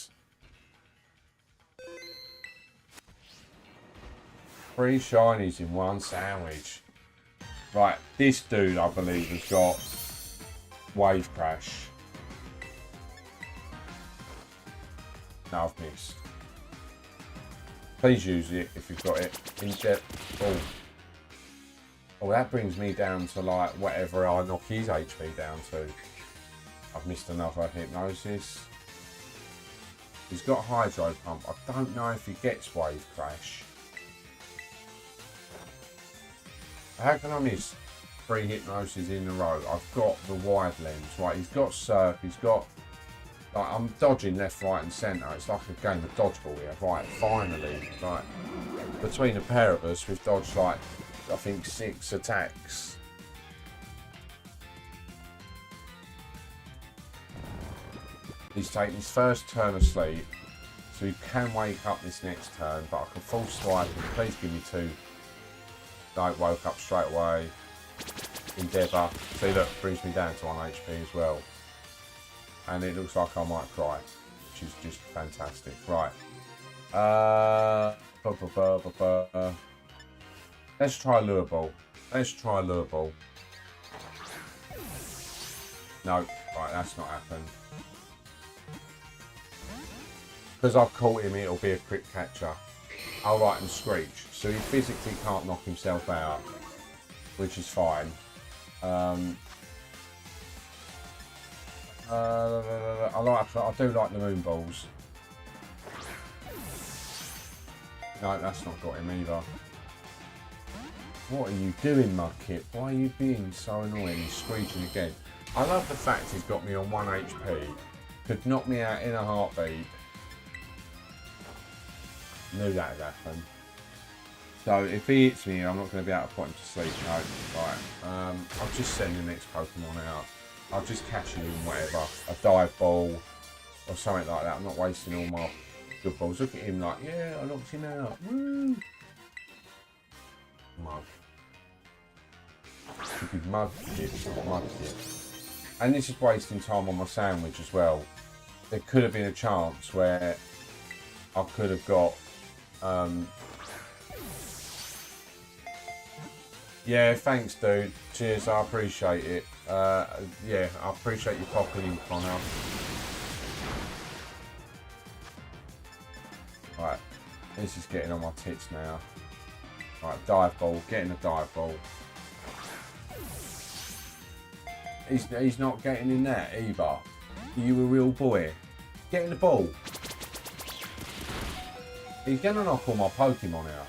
3 shinies in one sandwich. Right, this dude I believe has got Wave Crash. No, I've missed. Please use it if you've got it. In depth. Oh, that brings me down to like whatever I knock his HP down to. I've missed another Hypnosis. He's got Hydro Pump. I don't know if he gets Wave Crash. How can I miss 3 Hypnoses in a row? I've got the wide lens, right? He's got Surf, he's got... Like, I'm dodging left, right and centre. It's like a game of dodgeball here. Right, finally, like, between the pair of us, we've dodged, like, I think 6 attacks. He's taking his first turn of sleep, so he can wake up this next turn, but I can full swipe him. Please give me 2. Don't woke up straight away. Endeavour. See, look, brings me down to 1 HP as well. And it looks like I might cry, which is just fantastic. Right. Let's try Lure Ball. Let's try Lure Ball. No, right, that's not happened. Because I've caught him, it'll be a quick catcher. I'll write him Screech. So he physically can't knock himself out, which is fine. I do like the Moon Balls. No, that's not got him either. What are you doing, Mudkip? Why are you being so annoying? He's screeching again. I love the fact he's got me on 1 HP. Could knock me out in a heartbeat. Knew that would happen. So if he hits me, I'm not going to be able to put him to sleep. No, right. I'll just send the next Pokemon out. I'll just catch him in whatever. A dive ball or something like that. I'm not wasting all my good balls. Look at him like, yeah, I knocked him out. Woo! Mug. Stupid Mudkip. And this is wasting time on my sandwich as well. There could have been a chance where I could have got yeah, thanks dude. Cheers, I appreciate it. Yeah, I appreciate you popping in, Connor. Right, this is getting on my tits now. Right, dive ball, getting a dive ball. He's not getting in that either. Are you a real boy? Get in the ball. He's going to knock all my Pokemon out.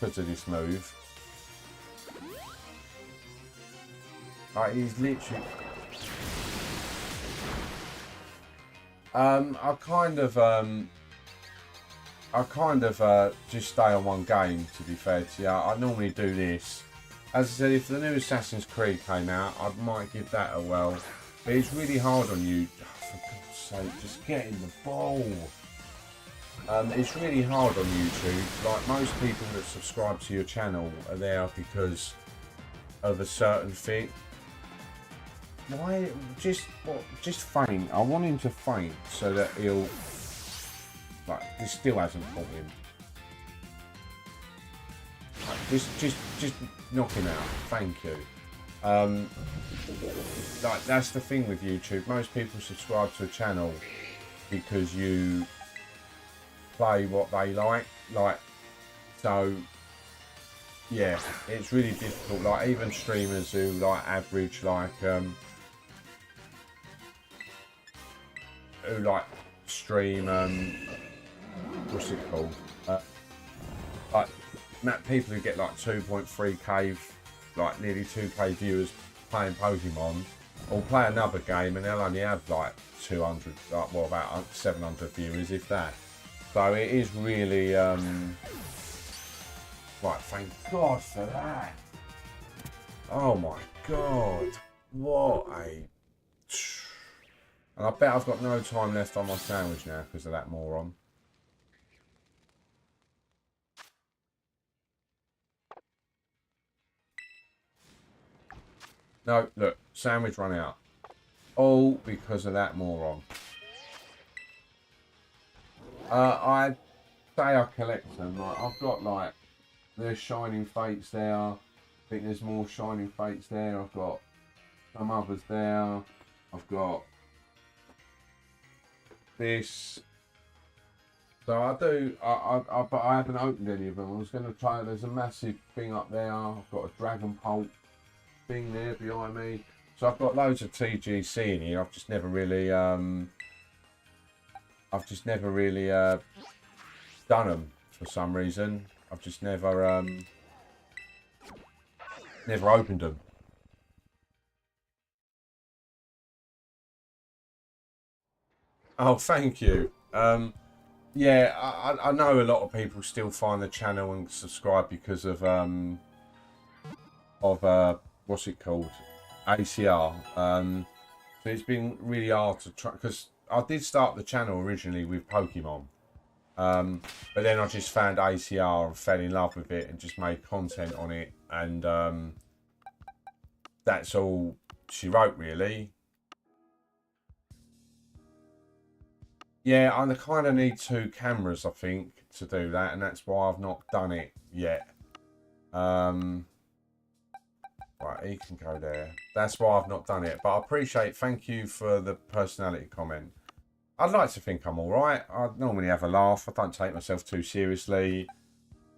Because of this move. Like, he's literally... I kind of just stay on one game, to be fair to you. I normally do this. As I said, if the new Assassin's Creed came out, I might give that a whirl. But it's really hard on you. Oh, for God's sake, just get in the ball. It's really hard on YouTube. Like, most people that subscribe to your channel are there because of a certain thing. Why? Just faint. I want him to faint so that he'll... Like, this still hasn't caught him. Just knock him out. Thank you. Like, that's the thing with YouTube. Most people subscribe to a channel because you play what they like. Like, so yeah, it's really difficult. Like, even streamers who like average, like who like stream what's it called? Like people who get like 2.3k, like nearly 2k viewers playing Pokemon, or play another game and they'll only have like 200, like, well, about 700 viewers, if that. So it is really right. Thank God for that. Oh my God, what a... And I bet I've got no time left on my sandwich now because of that moron. No, look, sandwich run out. All because of that moron. I say I collect them. Like, I've got, like, there's Shining Fates there. I think there's more Shining Fates there. I've got some others there. I've got this. So I do, but I haven't opened any of them. I was going to try, there's a massive thing up there. I've got a Dragon Pulp thing there behind me. So I've got loads of TGC in here. I've just never really, done them for some reason. I've just never opened them. Oh, thank you. Yeah, I know a lot of people still find the channel and subscribe because of what's it called, ACR. So it's been really hard to try, because I did start the channel originally with Pokemon, but then I just found ACR and fell in love with it and just made content on it, and that's all she wrote really. Yeah, I kind of need 2 cameras, I think, to do that, and that's why I've not done it yet. Right, he can go there. That's why I've not done it, but I appreciate, thank you for the personality comment. I'd like to think I'm alright. I normally have a laugh. I don't take myself too seriously.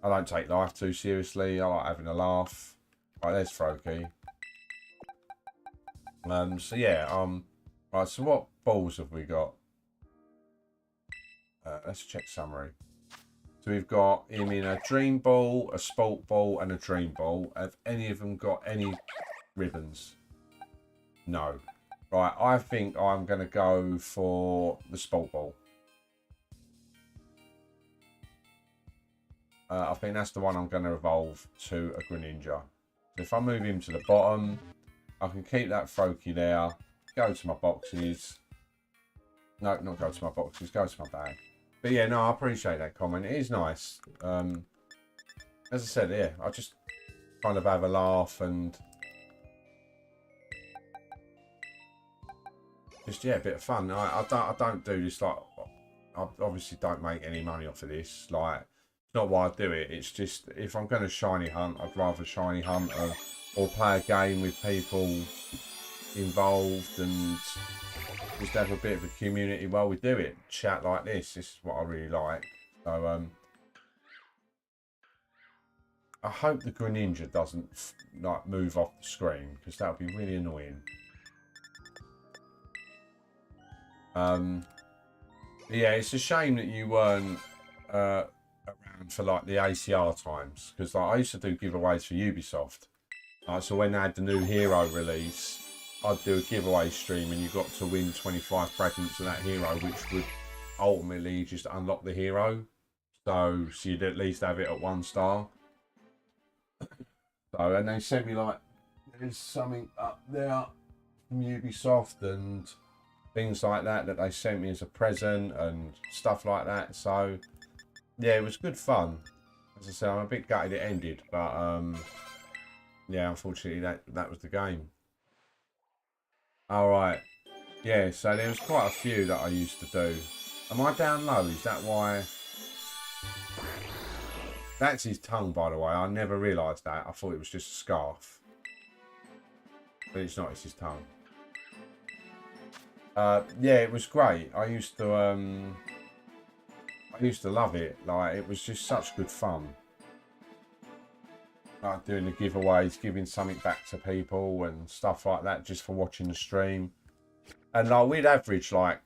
I don't take life too seriously. I like having a laugh. Right, there's Froakie. So yeah, right, so what balls have we got? Let's check summary. So we've got him in a dream ball, a sport ball, and a dream ball. Have any of them got any ribbons? No. Right, I think I'm going to go for the sport ball. I think that's the one I'm going to evolve to a Greninja. So if I move him to the bottom, I can keep that Froakie there, go to my boxes. No, not go to my boxes, go to my bag. But yeah, no, I appreciate that comment. It is nice. As I said, yeah, I just kind of have a laugh and just, yeah, a bit of fun. I don't do this, like, I obviously don't make any money off of this. Like, it's not why I do it. It's just, if I'm going to shiny hunt, I'd rather shiny hunt or play a game with people involved and just have a bit of a community while we do it. Chat like this. This is what I really like. So I hope the Greninja doesn't like move off the screen, because that would be really annoying. Yeah, it's a shame that you weren't around for like the ACR times, because like I used to do giveaways for Ubisoft. So when they had the new hero release, I'd do a giveaway stream and you got to win 25 fragments of that hero, which would ultimately just unlock the hero. So you'd at least have it at 1 star. So, and they sent me like, there's something up there from Ubisoft and things like that they sent me as a present and stuff like that. So yeah, it was good fun. As I said, I'm a bit gutted it ended, but yeah, unfortunately that was the game. All right, yeah, so there was quite a few that I used to do. Am I down low? Is that why? That's his tongue, by the way. I never realised that. I thought it was just a scarf, but it's not. It's his tongue. Yeah, it was great. I used to love it. Like, it was just such good fun. Like doing the giveaways, giving something back to people and stuff like that, just for watching the stream. And like, we'd average, like,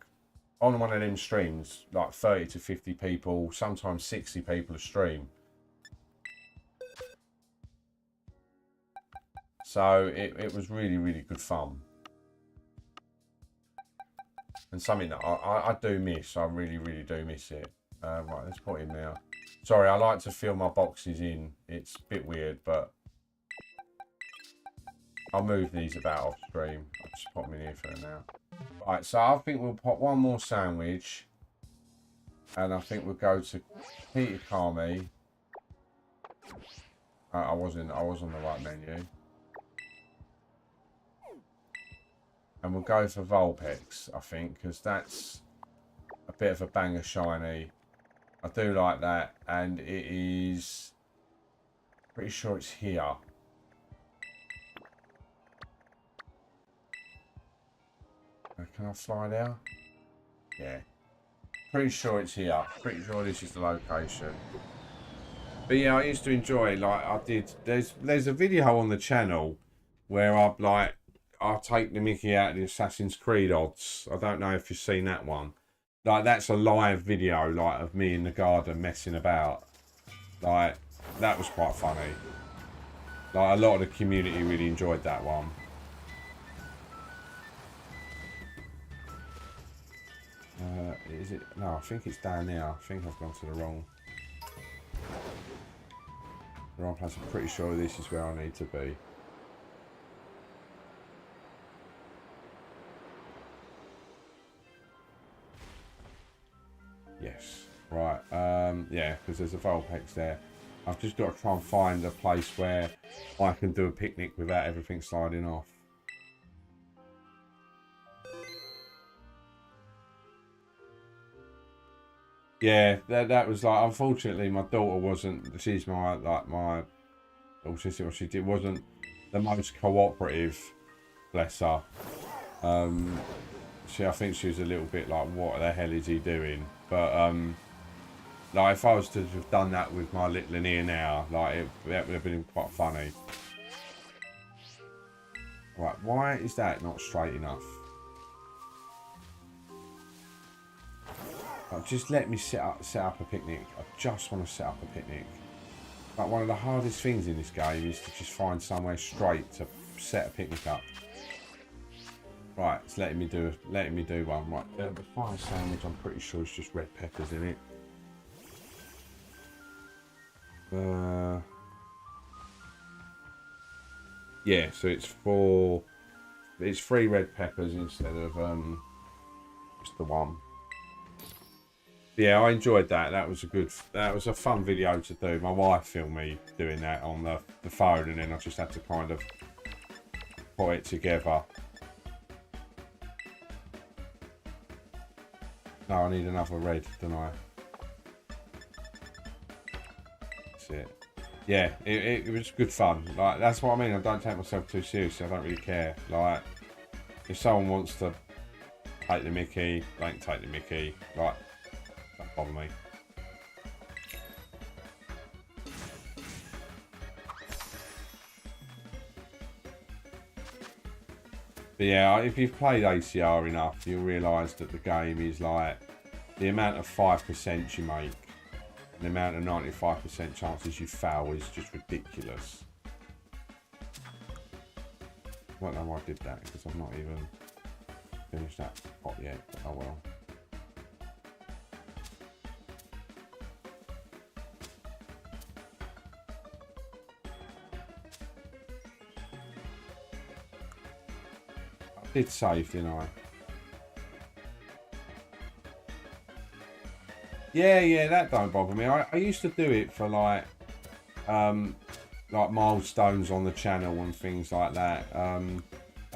on one of them streams, like 30 to 50 people, sometimes 60 people a stream. So it was really, really good fun. And something that I do miss. I really, really do miss it. Right, let's put him now. Sorry, I like to fill my boxes in. It's a bit weird, but I'll move these about off stream. I'll just pop them in here for now. Right, so I think we'll pop one more sandwich. And I think we'll go to Peter Kami. I was on the right menu. And we'll go for Vulpix, I think, because that's a bit of a banger shiny. I do like that, and it is pretty sure it's here. Can I fly there? Yeah. Pretty sure it's here. Pretty sure this is the location. But yeah, I used to enjoy, like, I did, there's a video on the channel where I'll take the mickey out of the Assassin's Creed odds. I don't know if you've seen that one. Like, that's a live video, like, of me in the garden messing about. Like, that was quite funny. Like, a lot of the community really enjoyed that one. Is it? No, I think it's down there. I think I've gone to the wrong place. I'm pretty sure this is where I need to be. Yes. Right. Yeah, because there's a Vulpix there. I've just got to try and find a place where I can do a picnic without everything sliding off. Yeah, that was like, unfortunately my daughter wasn't, she's my, like my little sister, what she did wasn't the most cooperative, bless her. I think she was a little bit like, what the hell is he doing? But like if I was to have done that with my little in here now, like that would have been quite funny. Right, why is that not straight enough? Like, just let me set up a picnic. I just want to set up a picnic. Like, one of the hardest things in this game is to just find somewhere straight to set a picnic up. Right, it's letting me do one. Right, the fire sandwich, I'm pretty sure it's just red peppers in it. Yeah, so it's 3 red peppers instead of just the one. Yeah, I enjoyed that. That was a fun video to do. My wife filmed me doing that on the phone, and then I just had to kind of put it together. No, I need another red, don't I? That's it. Yeah, it was good fun. Like, that's what I mean. I don't take myself too seriously. I don't really care. Like, if someone wants to take the mickey, they can take the mickey. Like, don't bother me. But yeah, if you've played ACR enough, you'll realise that the game is like, the amount of 5% you make and the amount of 95% chances you fail is just ridiculous. I don't know why I did that, because I've not even finished that pot yet, but oh well. I did save, didn't I? Yeah, that don't bother me. I used to do it for like milestones on the channel and things like that.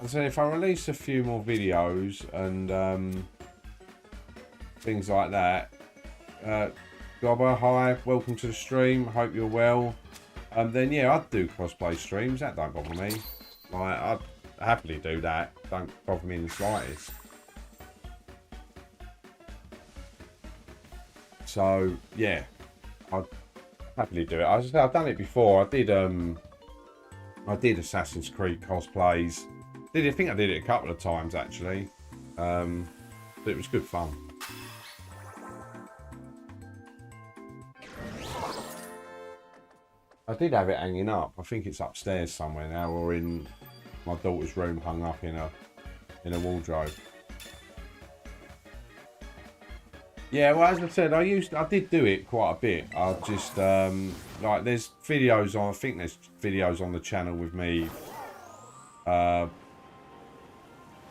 So if I release a few more videos and things like that, Gobber, hi, welcome to the stream. Hope you're well. Then yeah, I'd do cosplay streams. That don't bother me. Like, I'd happily do that. Don't bother me in the slightest. So yeah, I'd happily do it. I've done it before. I did Assassin's Creed cosplays. I think I did it a couple of times actually. But it was good fun. I did have it hanging up. I think it's upstairs somewhere now, or in my daughter's room, hung up in a wardrobe. Yeah, well, as I said, I did do it quite a bit. I just like, there's videos on. I think there's videos on the channel with me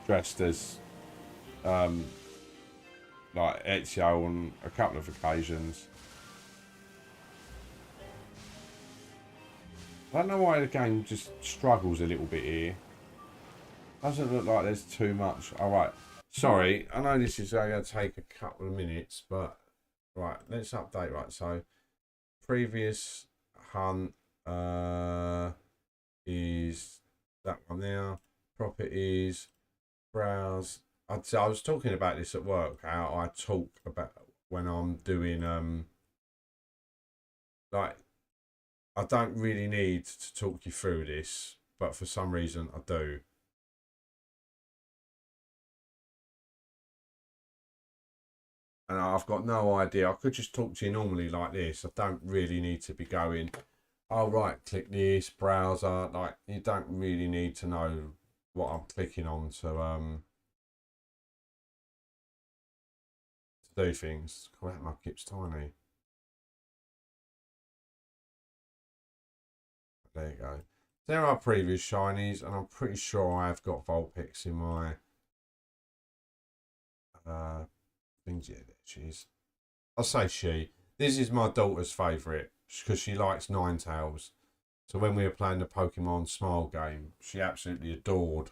dressed as like Ezio on a couple of occasions. I don't know why the game just struggles a little bit here. Doesn't look like there's too much. All right. Sorry, I know this is going to take a couple of minutes, but right, let's update. Right, so previous hunt is that one there. Properties, browse. I was talking about this at work. How I talk about when I'm doing like, I don't really need to talk you through this, but for some reason I do. And I've got no idea. I could just talk to you normally like this. I don't really need to be going, oh, right, click this, browser. Like, you don't really need to know what I'm clicking on to do things. Cool, that mug keeps tiny. There you go. There are previous shinies, and I'm pretty sure I've got Vulpix in my things. Yeah, there she is. I'll say she. This is my daughter's favourite because she likes Ninetales. So when we were playing the Pokemon Smile game, she absolutely adored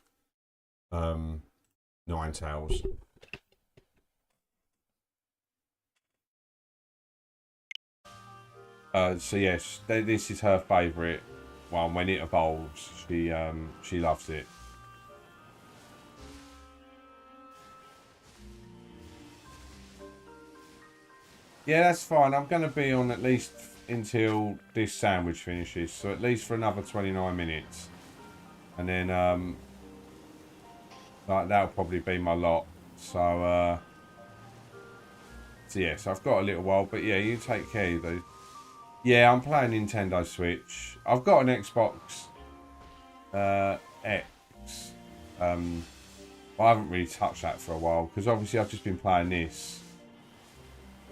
Ninetales. So yes, this is her favourite one. When it evolves, she loves it. Yeah, that's fine. I'm going to be on at least until this sandwich finishes, so at least for another 29 minutes, and then like that'll probably be my lot. So yes, I've got a little while, but yeah, you take care, you do. Yeah, I'm playing Nintendo Switch. I've got an Xbox X. I haven't really touched that for a while because obviously I've just been playing this.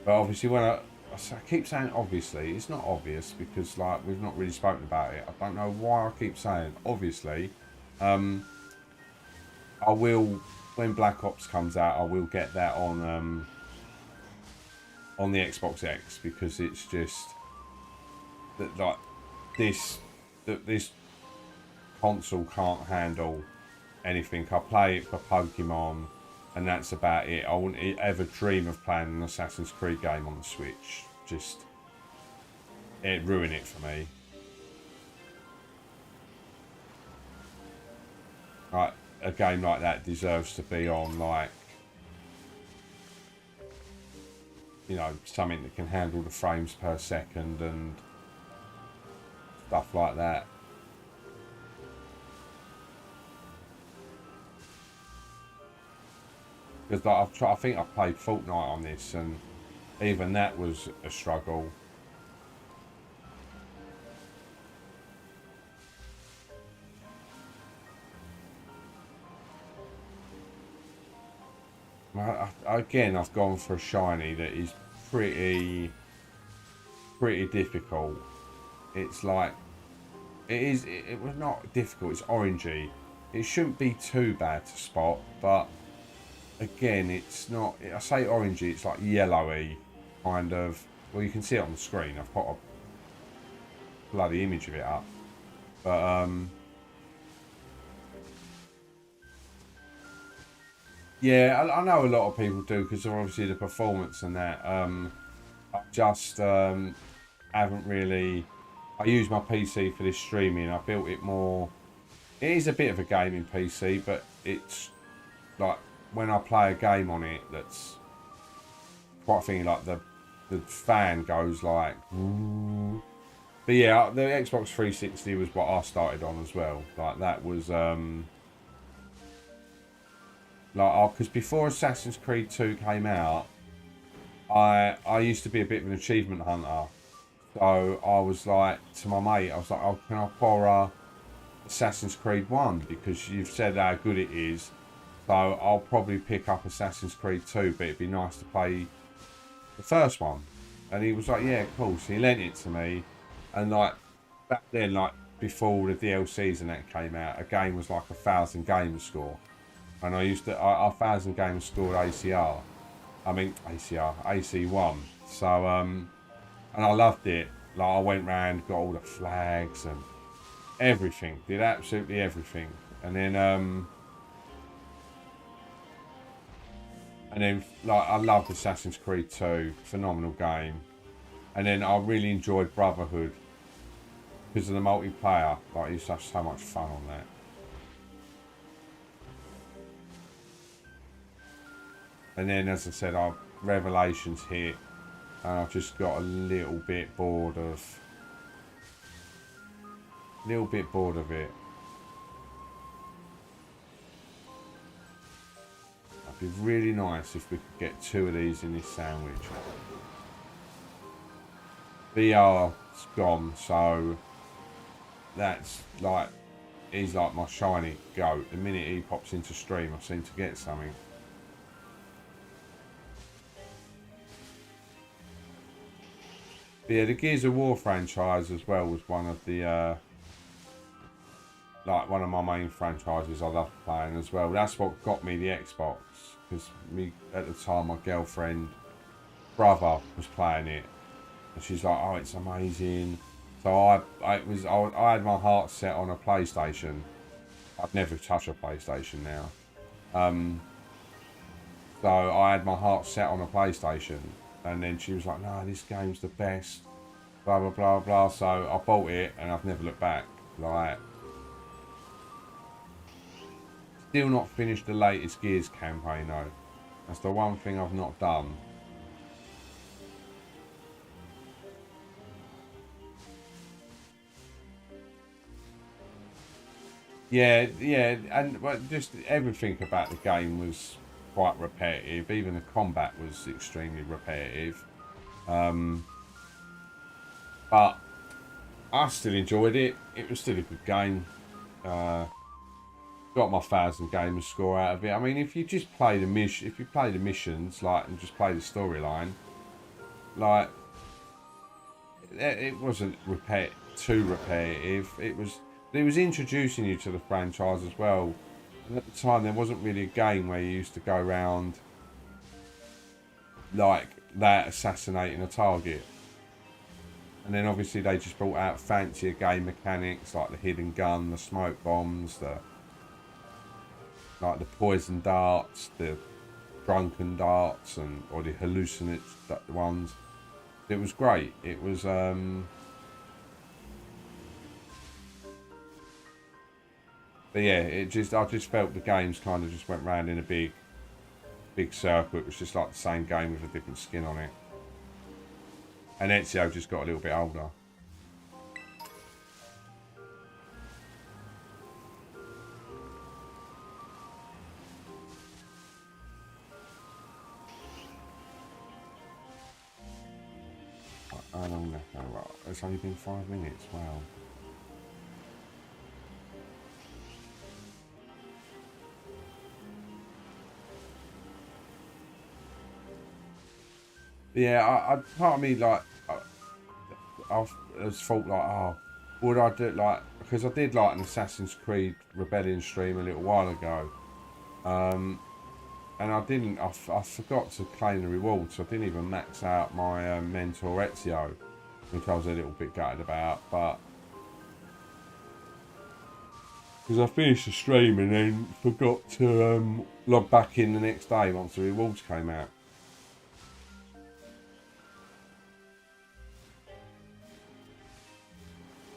But obviously when I keep saying obviously, it's not obvious because like we've not really spoken about it. I don't know why I keep saying obviously. I will, when Black Ops comes out, I will get that on the Xbox X because it's just that like this console can't handle anything. I play it for Pokemon, and that's about it. I wouldn't ever dream of playing an Assassin's Creed game on the Switch. Just it ruined it for me. Like a game like that deserves to be on like, you know, something that can handle the frames per second and stuff like that. Because like, I think I played Fortnite on this, and even that was a struggle. Again, I've gone for a shiny that is pretty difficult. It's like it was not difficult. It's orangey. It shouldn't be too bad to spot, but again, it's not. I say orangey. It's like yellowy, kind of. Well, you can see it on the screen. I've put a bloody image of it up, but yeah, I know a lot of people do because of obviously the performance and that. I just haven't really. I use my PC for this streaming. I built it more. It is a bit of a gaming PC, but it's like when I play a game on it, that's quite thingy. Like the fan goes like. But yeah, the Xbox 360 was what I started on as well. Like that was like because before Assassin's Creed 2 came out, I used to be a bit of an achievement hunter. So I was like to my mate, I was like, "Oh, can I borrow Assassin's Creed 1 because you've said how good it is. So I'll probably pick up Assassin's Creed 2, but it'd be nice to play the first one." And he was like, "Yeah, cool." So he lent it to me, and like back then, like before the DLCs and that came out, a game was like 1,000 gamer score, and I used to 1,000 gamer scored ACR. I mean AC1. So and I loved it. Like I went round, got all the flags and everything, did absolutely everything, and then like I loved Assassin's Creed 2, phenomenal game, and then I really enjoyed Brotherhood because of the multiplayer. Like I used to have so much fun on that. And then, as I said, Revelations hit, and I've just got a little bit bored of it. It'd be really nice if we could get 2 of these in this sandwich. VR's gone, so that's like, he's like my shiny goat. The minute he pops into stream, I seem to get something. Yeah, the Gears of War franchise as well was one of the like one of my main franchises I love playing as well. That's what got me the Xbox, because me at the time my girlfriend brother was playing it, and she's like, "Oh, it's amazing." So I had my heart set on a PlayStation. I'd never touch a PlayStation now. So I had my heart set on a PlayStation, and then she was like, "No, this game's the best." Blah blah blah blah. So I bought it, and I've never looked back. Like, still not finished the latest Gears campaign though. That's the one thing I've not done. Yeah, yeah, and just everything about the game was quite repetitive. Even the combat was extremely repetitive. But I still enjoyed it. It was still a good game. Got my 1,000 gamer score out of it. I mean, if you just play if you play the missions, like, and just play the storyline, like, it wasn't too repetitive. It was introducing you to the franchise as well. And at the time, there wasn't really a game where you used to go around like that, assassinating a target. And then obviously they just brought out fancier game mechanics like the hidden gun, the smoke bombs, like the poison darts, the drunken darts, and or the hallucinate ones. It was great. It was but yeah, I just felt the games kind of just went round in a big circle. It was just like the same game with a different skin on it. And Ezio just got a little bit older. How long left now? Right, it's only been 5 minutes. Wow. Yeah, part of me like I was thought like, oh, would I do like, because I did like an Assassin's Creed Rebellion stream a little while ago, and I forgot to claim the rewards, so I didn't even max out my mentor Ezio, which I was a little bit gutted about, but because I finished the stream and then forgot to log back in the next day once the rewards came out.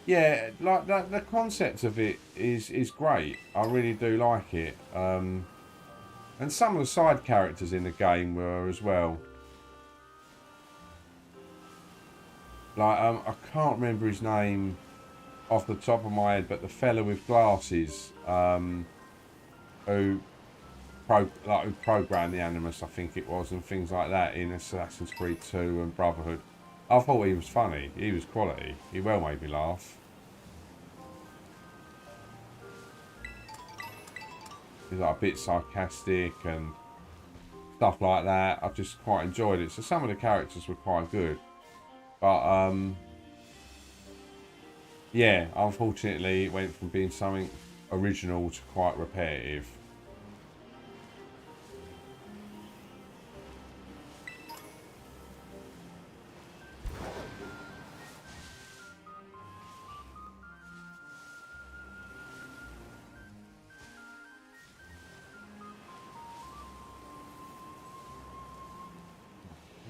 Yeah, like that. The concept of it is great. I really do like it. And some of the side characters in the game were as well. Like I can't remember his name off the top of my head, but the fella with glasses, who who programmed the Animus, I think it was, and things like that in Assassin's Creed 2 and Brotherhood. I thought he was funny. He was quality. He well made me laugh. He's like a bit sarcastic and stuff like that. I just quite enjoyed it. So some of the characters were quite good, but yeah, unfortunately, it went from being something original to quite repetitive.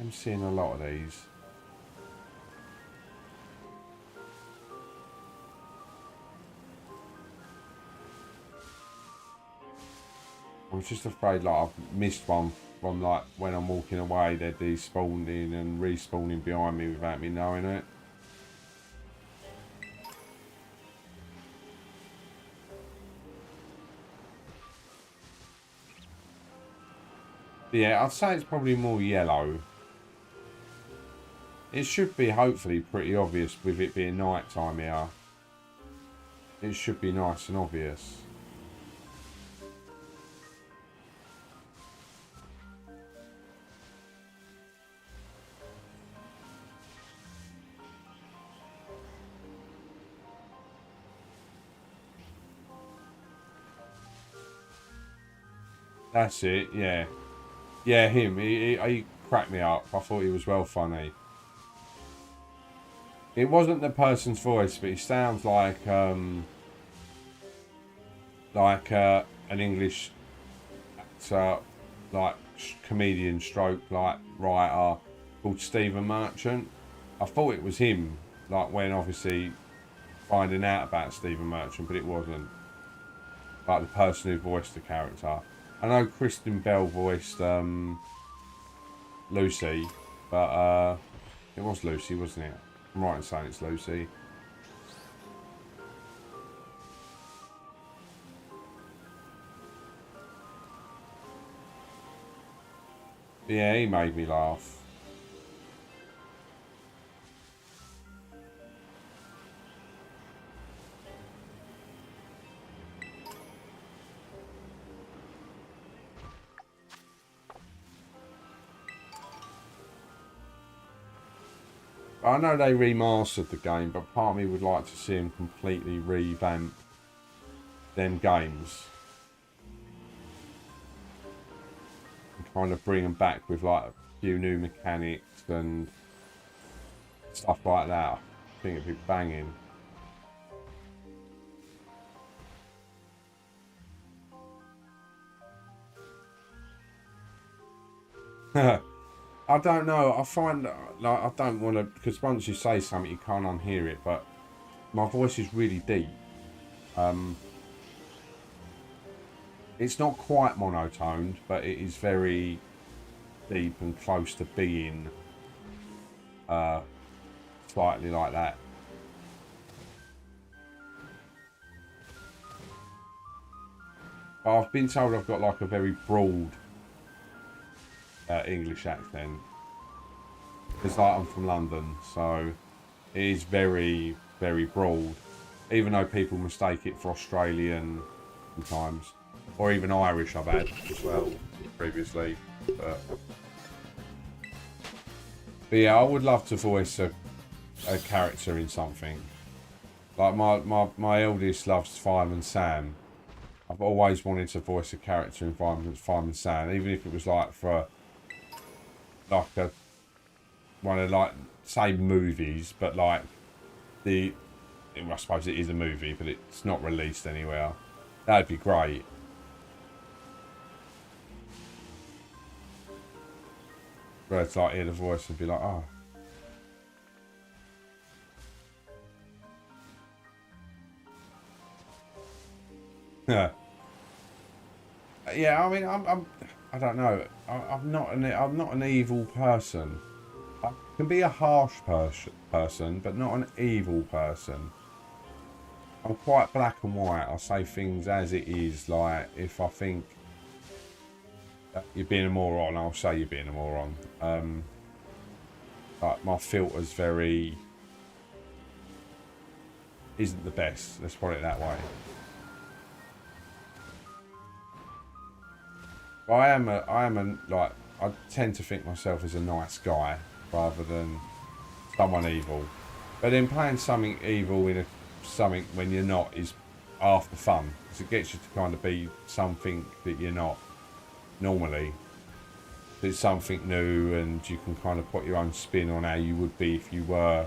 I'm seeing a lot of these. I was just afraid like I've missed one from like when I'm walking away, they're despawning and respawning behind me without me knowing it. But yeah, I'd say it's probably more yellow. It should be hopefully pretty obvious with it being night time here. It should be nice and obvious. That's it, yeah. Yeah, him. He cracked me up. I thought he was well funny. It wasn't the person's voice, but he sounds like an English actor, like comedian stroke, like writer called Stephen Merchant. I thought it was him, like when obviously finding out about Stephen Merchant, but it wasn't. Like the person who voiced the character. I know Kristen Bell voiced Lucy, but it was Lucy, wasn't it? I'm right in saying it's Lucy. Yeah, he made me laugh. I know they remastered the game, but part of me would like to see them completely revamp them games. And kind of bring them back with like a few new mechanics and stuff like that. I think it'd be banging. I don't know. I find like I don't want to, because once you say something, you can't unhear it. But my voice is really deep. It's not quite monotoned, but it is very deep and close to being slightly like that. But I've been told I've got like a very broad English accent. It's like I'm from London, so it is very, very broad. Even though people mistake it for Australian sometimes, or even Irish I've had as well previously. But yeah, I would love to voice a character in something. Like my eldest loves Fireman Sam. I've always wanted to voice a character in Fireman Sam, even if it was like for like a one of like say movies, but like I suppose it is a movie, but it's not released anywhere. That'd be great. Where it's like hear the voice and be like, oh. Yeah. Yeah, I mean, I don't know. I'm not an evil person. I can be a harsh person, but not an evil person. I'm quite black and white. I say things as it is. Like if I think you're being a moron, I'll say you're being a moron. Like my filter's isn't the best. Let's put it that way. I tend to think myself as a nice guy rather than someone evil. But then playing something evil in something when you're not is half the fun. Because it gets you to kind of be something that you're not normally. It's something new and you can kind of put your own spin on how you would be if you were.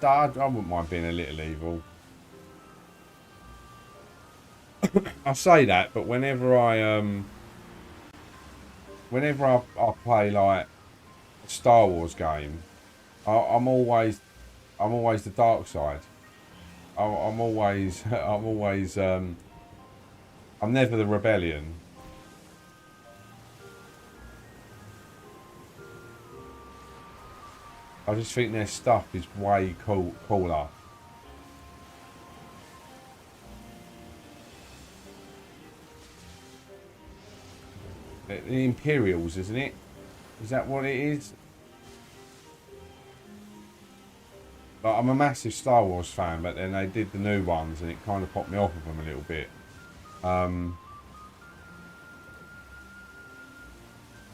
I wouldn't mind being a little evil. I say that, but whenever I play like a Star Wars game, I'm always the dark side. I'm always I'm never the rebellion. I just think their stuff is way cooler. The Imperials, isn't it? Is that what it is? Like, I'm a massive Star Wars fan, but then they did the new ones and it kind of popped me off of them a little bit. Yeah,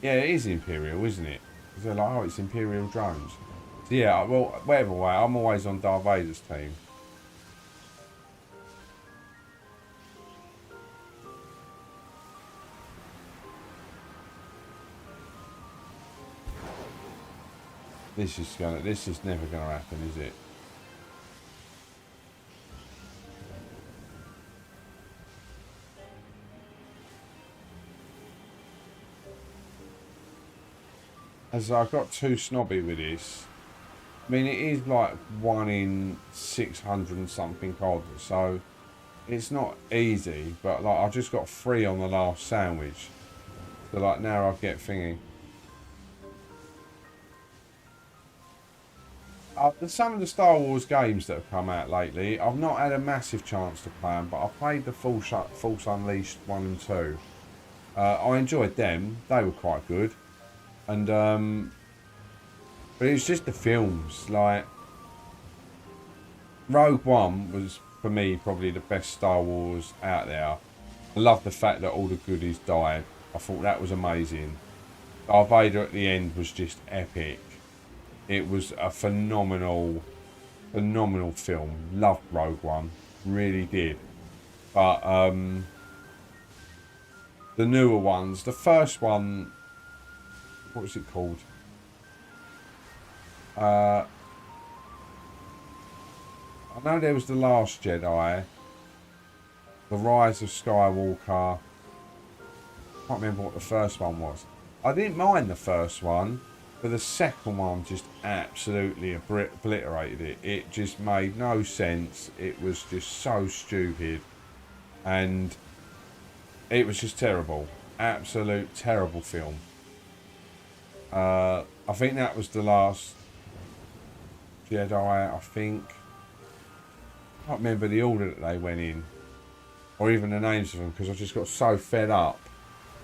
it is Imperial, isn't it? Because they're like, oh, it's Imperial drones. So yeah, well, whatever way, I'm always on Darth Vader's team. This is never gonna happen, is it? As I got too snobby with this. I mean, it is like 1 in 600 and something odd, so it's not easy. But like, I just got 3 on the last sandwich, so like now I get thingy. Some of the Star Wars games that have come out lately, I've not had a massive chance to play them, but I played the Force Unleashed 1 and 2. I enjoyed them; they were quite good, and but it was just the films. Like Rogue One was for me probably the best Star Wars out there. I love the fact that all the goodies died. I thought that was amazing. Darth Vader at the end was just epic. It was a phenomenal film. Loved Rogue One, really did. But the newer ones, the first one, what was it called? I know there was The Last Jedi, The Rise of Skywalker. I can't remember what the first one was. I didn't mind the first one, but the second one just absolutely obliterated it. It just made no sense. It was just so stupid. And it was just terrible. Absolute terrible film. I think that was The Last Jedi, I think. I can't remember the order that they went in. Or even the names of them, because I just got so fed up.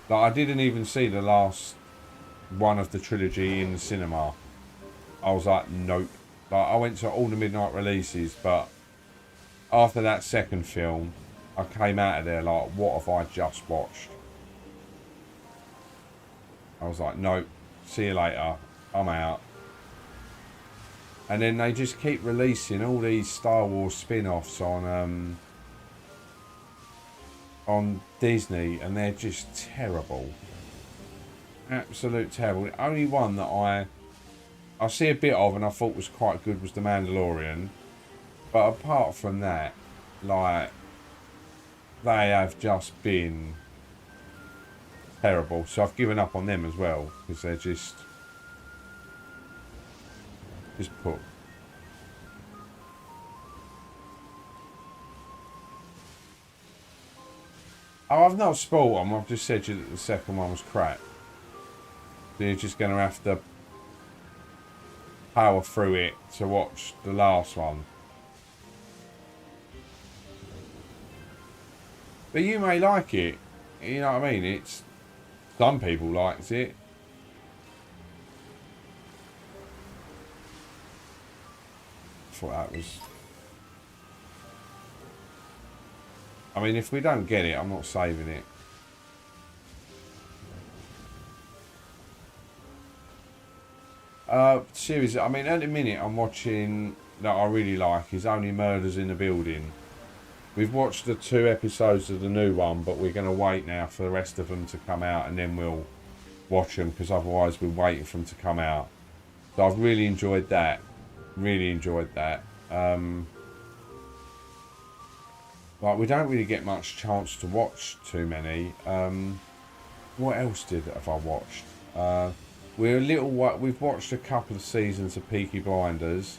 Like, I didn't even see the last one of the trilogy in the cinema. I was like, nope. Like, I went to all the midnight releases, but after that second film, I came out of there like, what have I just watched? I was like, nope, see you later, I'm out. And then they just keep releasing all these Star Wars spin-offs on Disney, and they're just terrible. Absolute terrible. The only one that I see a bit of and I thought was quite good was The Mandalorian. But apart from that, like, they have just been terrible. So I've given up on them as well, because they're just put. Oh, I've not spoiled them. I've just said to you that the second one was crap. So you're just going to have to power through it to watch the last one. But you may like it. You know what I mean? It's some people likes it. I thought that was. I mean, if we don't get it, I'm not saving it. Series. I mean, at the minute, I'm watching that I really like is Only Murders in the Building. We've watched the 2 episodes of the new one, but we're going to wait now for the rest of them to come out, and then we'll watch them, because otherwise we're waiting for them to come out. So I've really enjoyed that. Really enjoyed that. Like, we don't really get much chance to watch too many. What else have I watched? We've watched a couple of seasons of Peaky Blinders.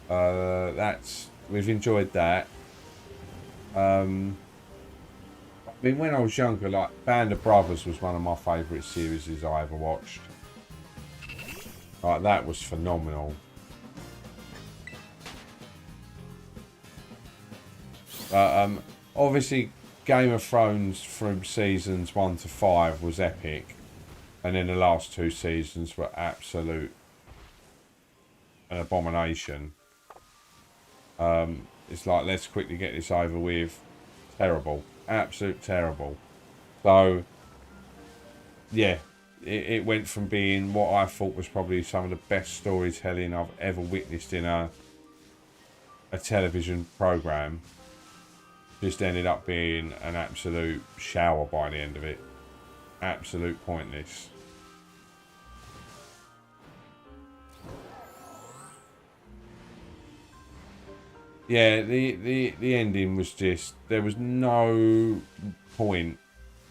We've enjoyed that. I mean, when I was younger, like, Band of Brothers was one of my favourite series I ever watched. Like, that was phenomenal. Obviously, Game of Thrones from seasons 1 to 5 was epic, and then the last 2 seasons were absolute an abomination. It's like, let's quickly get this over with. Terrible. Absolute terrible. So, yeah, it went from being what I thought was probably some of the best storytelling I've ever witnessed in a television program, just ended up being an absolute shower by the end of it. Absolute pointless. Yeah, the ending was just, there was no point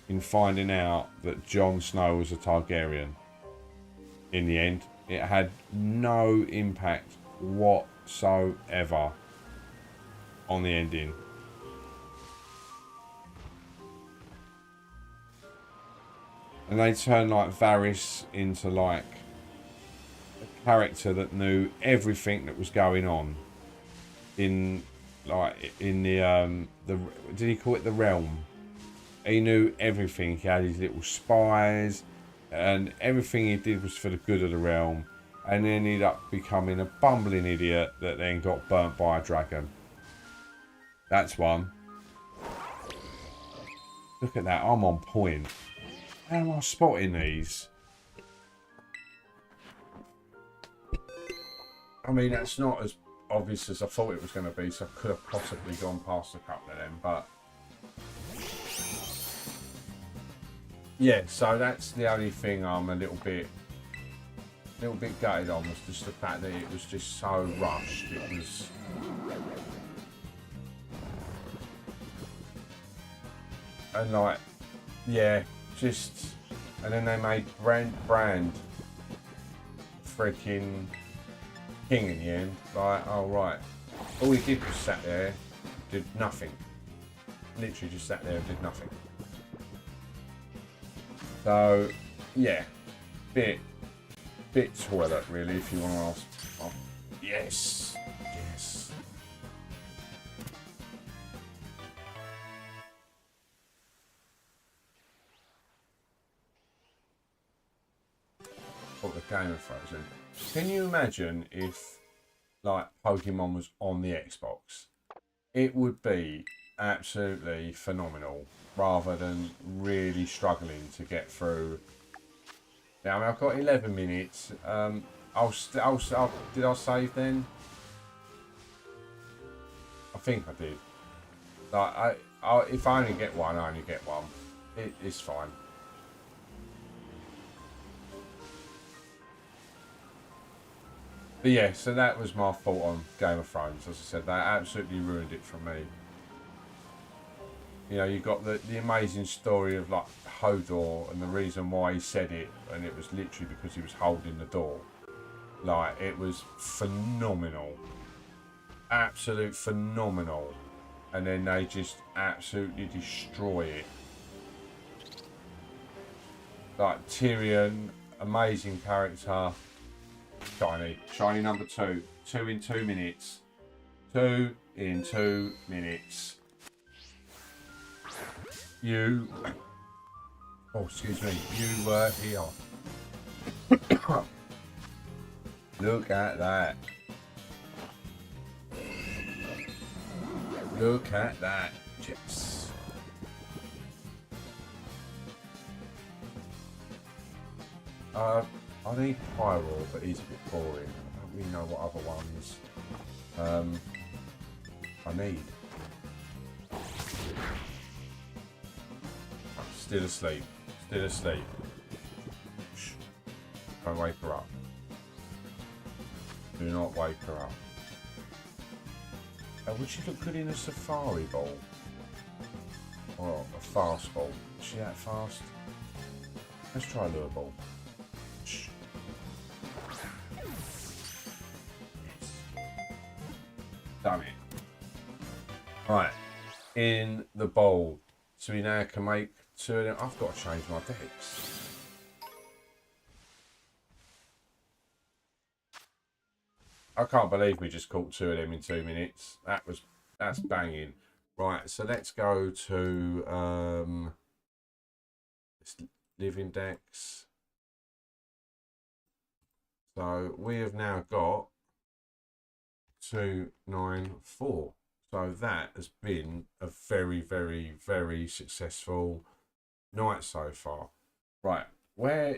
in finding out that Jon Snow was a Targaryen. In the end, it had no impact whatsoever on the ending. And they turned like Varys into like a character that knew everything that was going on in the did he call it the realm? He knew everything. He had his little spies, and everything he did was for the good of the realm. And then ended up becoming a bumbling idiot that then got burnt by a dragon. That's one. Look at that, I'm on point. How am I spotting these? I mean, that's not as obvious as I thought it was going to be, so I could have possibly gone past a couple of them, but yeah, so that's the only thing I'm a little bit gutted on, was just the fact that it was just so rushed. It was, and like, yeah, just, and then they made Brand freaking king in the end. Like, oh right, all he did was sat there, did nothing. Literally just sat there and did nothing. So yeah, bit toilet really, if you want to ask. Oh, yes. Put the Game of Thrones in. Can you imagine if like Pokemon was on the Xbox? It would be absolutely phenomenal, rather than really struggling to get through. Now, I mean, I've got 11 minutes. Did I save then? I think I did. Like, if I only get one, I only get one. It's fine. But yeah, so that was my fault on Game of Thrones. As I said, that absolutely ruined it for me. You know, you got the amazing story of like Hodor and the reason why he said it, and it was literally because he was holding the door. Like, it was phenomenal. Absolute phenomenal. And then they just absolutely destroy it. Like, Tyrion, amazing character. Shiny number 2. 2 in 2 minutes. 2 in 2 minutes. You... Oh, excuse me. You were here. Look at that. Look at that. Yes. I need Pyro, but he's a bit boring. I don't really know what other ones I need. Still asleep. Still asleep. Shh. Don't wake her up. Do not wake her up. Would she look good in a safari ball? Or a fast ball? Is she that fast? Let's try a lure ball. Shh. Damn it. Right. In the bowl. So we now can make 2 of them. I've got to change my decks. I can't believe we just caught 2 of them in 2 minutes. That's banging. Right, so let's go to living decks. So we have now got 2, 9, 4. So that has been a very, very, very successful night so far. Right, where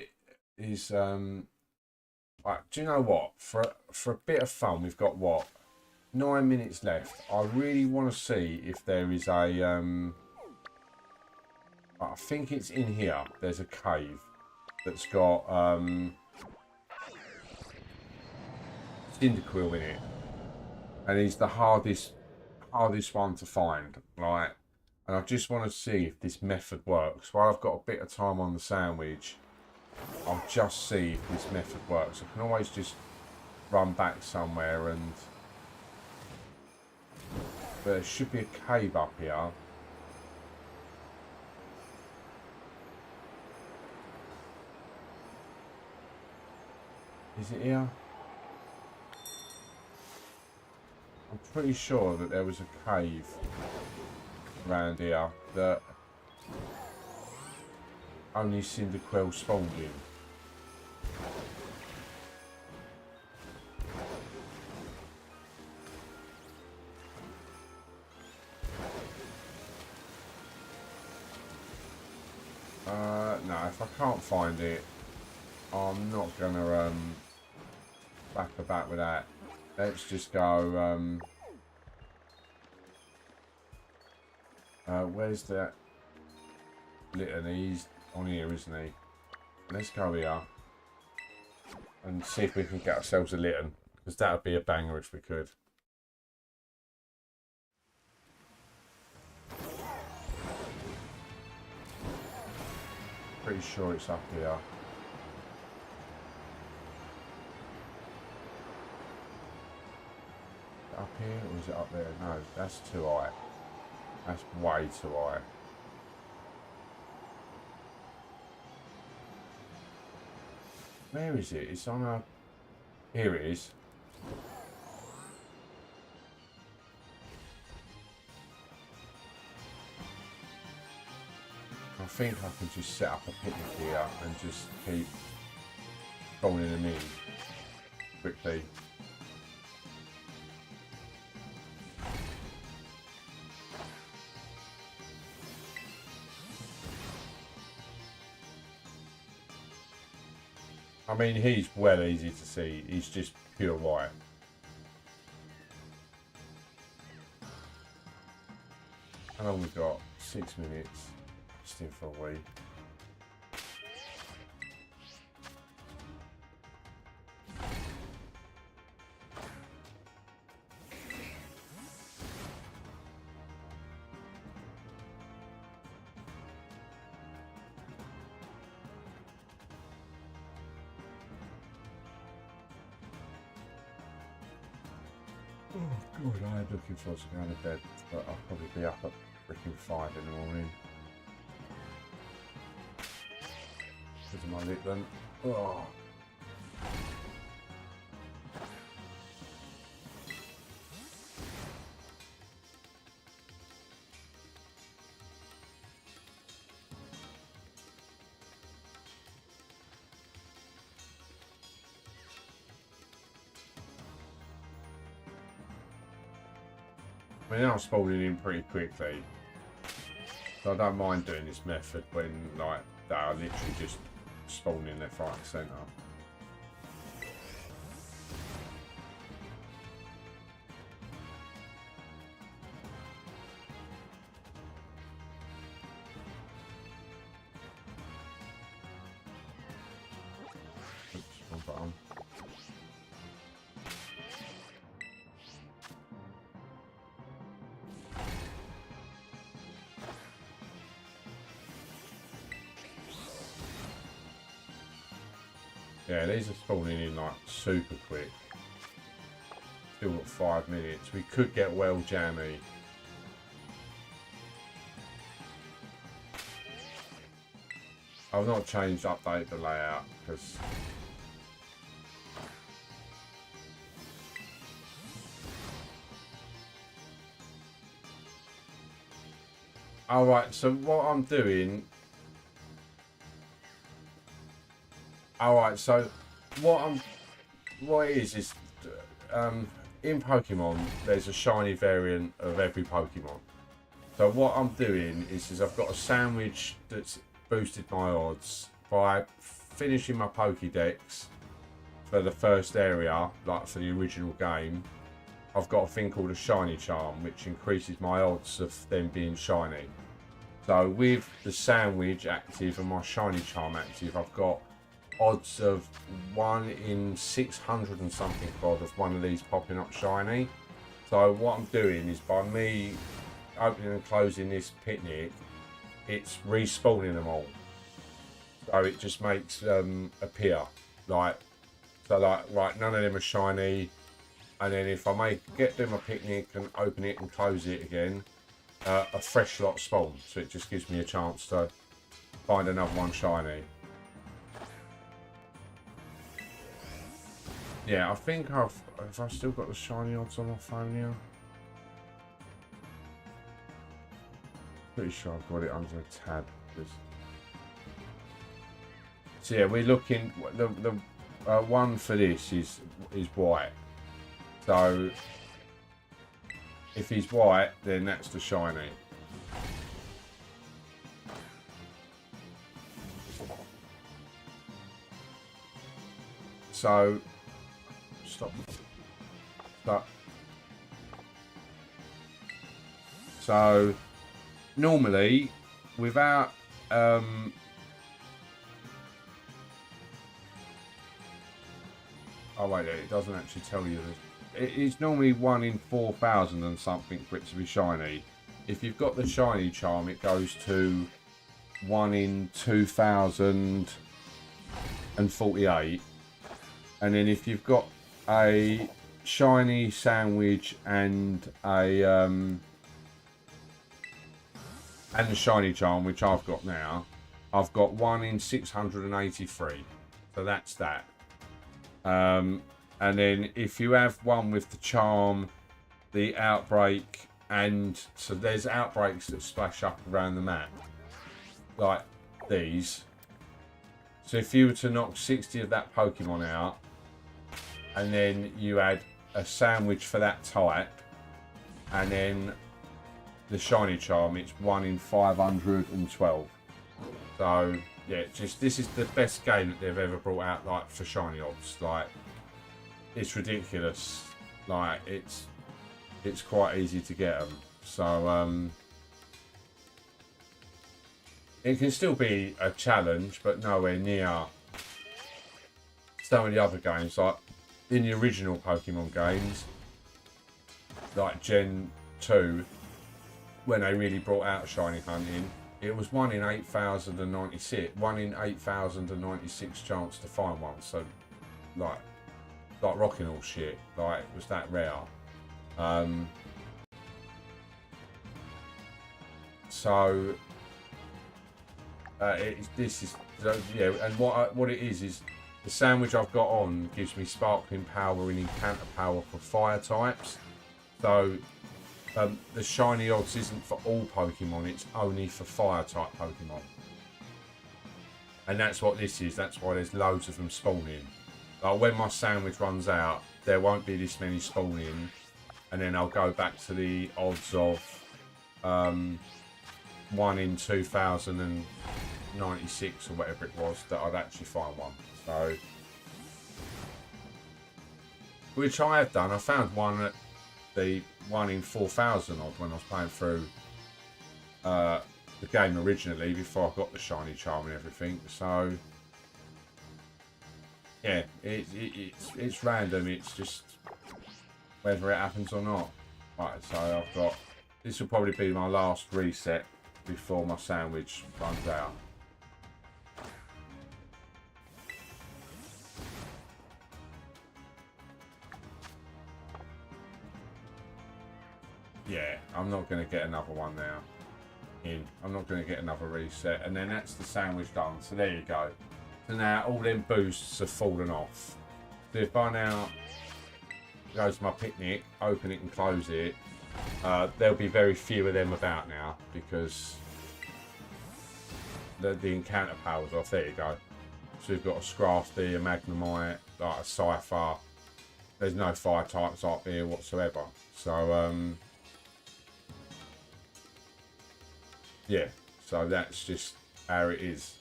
is right, do you know what? For a bit of fun, we've got what? 9 minutes left. I really want to see if there is a I think it's in here. There's a cave that's got Cyndaquil in it. And he's the hardest one to find, right? And I just want to see if this method works. While I've got a bit of time on the sandwich, I'll just see if this method works. I can always just run back somewhere and... There should be a cave up here. Is it here? I'm pretty sure that there was a cave around here that only Cyndaquil spawned in. No, if I can't find it, I'm not gonna back with that. Let's just go. Where's that Litten? He's on here, isn't he? Let's go here and see if we can get ourselves a Litten, because that would be a banger if we could. Pretty sure it's up here. Up here, or is it up there? No, that's too high. That's way too high. Where is it? It's on a... Here it is. I think I can just set up a picnic here and just keep spawning them in quickly. I mean, he's well easy to see. He's just pure white. How long we've got? 6 minutes. Just in for a wee. Oh god, I'm looking forward to going to bed, but I'll probably be up at freaking 5 in the morning. Because of my lip then. Oh. I mean, I'm spawning in pretty quickly, so I don't mind doing this method when, like, they are literally just spawning left, right, and centre. Oops, wrong button. Yeah, these are spawning in like super quick. Still got 5 minutes. We could get well jammy. I've not update the layout because alright, so what I'm doing. Alright, so what it is in Pokemon, there's a shiny variant of every Pokemon. So what I'm doing is I've got a sandwich that's boosted my odds by finishing my Pokédex for the first area, like for the original game. I've got a thing called a shiny charm, which increases my odds of them being shiny. So with the sandwich active and my shiny charm active, I've got odds of 1 in 600 and something odd of one of these popping up shiny. So what I'm doing is, by me opening and closing this picnic, it's respawning them all. So it just makes them appear. Right, none of them are shiny. And then if I get them a picnic and open it and close it again, a fresh lot spawn. So it just gives me a chance to find another one shiny. Yeah, I think have I still got the shiny odds on my phone now? Pretty sure I've got it under a tab. So yeah, we're looking. The one for this is white. So if he's white, then that's the shiny. So stop. So normally, without oh wait, it doesn't actually tell you this. It's normally 1 in 4,000 and something for it to be shiny. If you've got the shiny charm, it goes to 1 in 2,048. And then if you've got a shiny sandwich and the shiny charm, which I've got now, I've got 1 in 683. So that's that. And then if you have one with the charm, the outbreak, and so there's outbreaks that splash up around the map, like these. So if you were to knock 60 of that Pokemon out, and then you add a sandwich for that type, and then the shiny charm, it's 1 in 512. So yeah, just this is the best game that they've ever brought out, like for shiny odds. Like, it's ridiculous. Like, it's quite easy to get them. So it can still be a challenge, but nowhere near some of the other games. Like in the original Pokemon games, like Gen 2, when they really brought out shiny hunting, it was 1 in 8,096, 1 in 8,096 chance to find one. So, like rocking all shit. Like, it was that rare. So, this is yeah. And what it is the sandwich I've got on gives me sparkling power and encounter power for fire types. So. The shiny odds isn't for all Pokemon, it's only for fire type Pokemon. And that's what this is, that's why there's loads of them spawning. Like when my sandwich runs out, there won't be this many spawning, and then I'll go back to the odds of 1 in 2,096 or whatever it was that I'd actually find one. So, which I have done. I found one at the 1 in 4,000 odd when I was playing through the game originally, before I got the shiny charm and everything. So yeah, it's random. It's just whether it happens or not. Right, so I've got, this will probably be my last reset before my sandwich runs out. Yeah, I'm not going to get another one now. I'm not going to get another reset. And then that's the sandwich done. So there you go. So now all them boosts have fallen off. So if I now go to my picnic, open it and close it, there'll be very few of them about now, because the encounter power's off. There you go. So we've got a Scrafty, a Magnemite, like a Cypher, there's no fire types up here whatsoever. So yeah, so that's just how it is.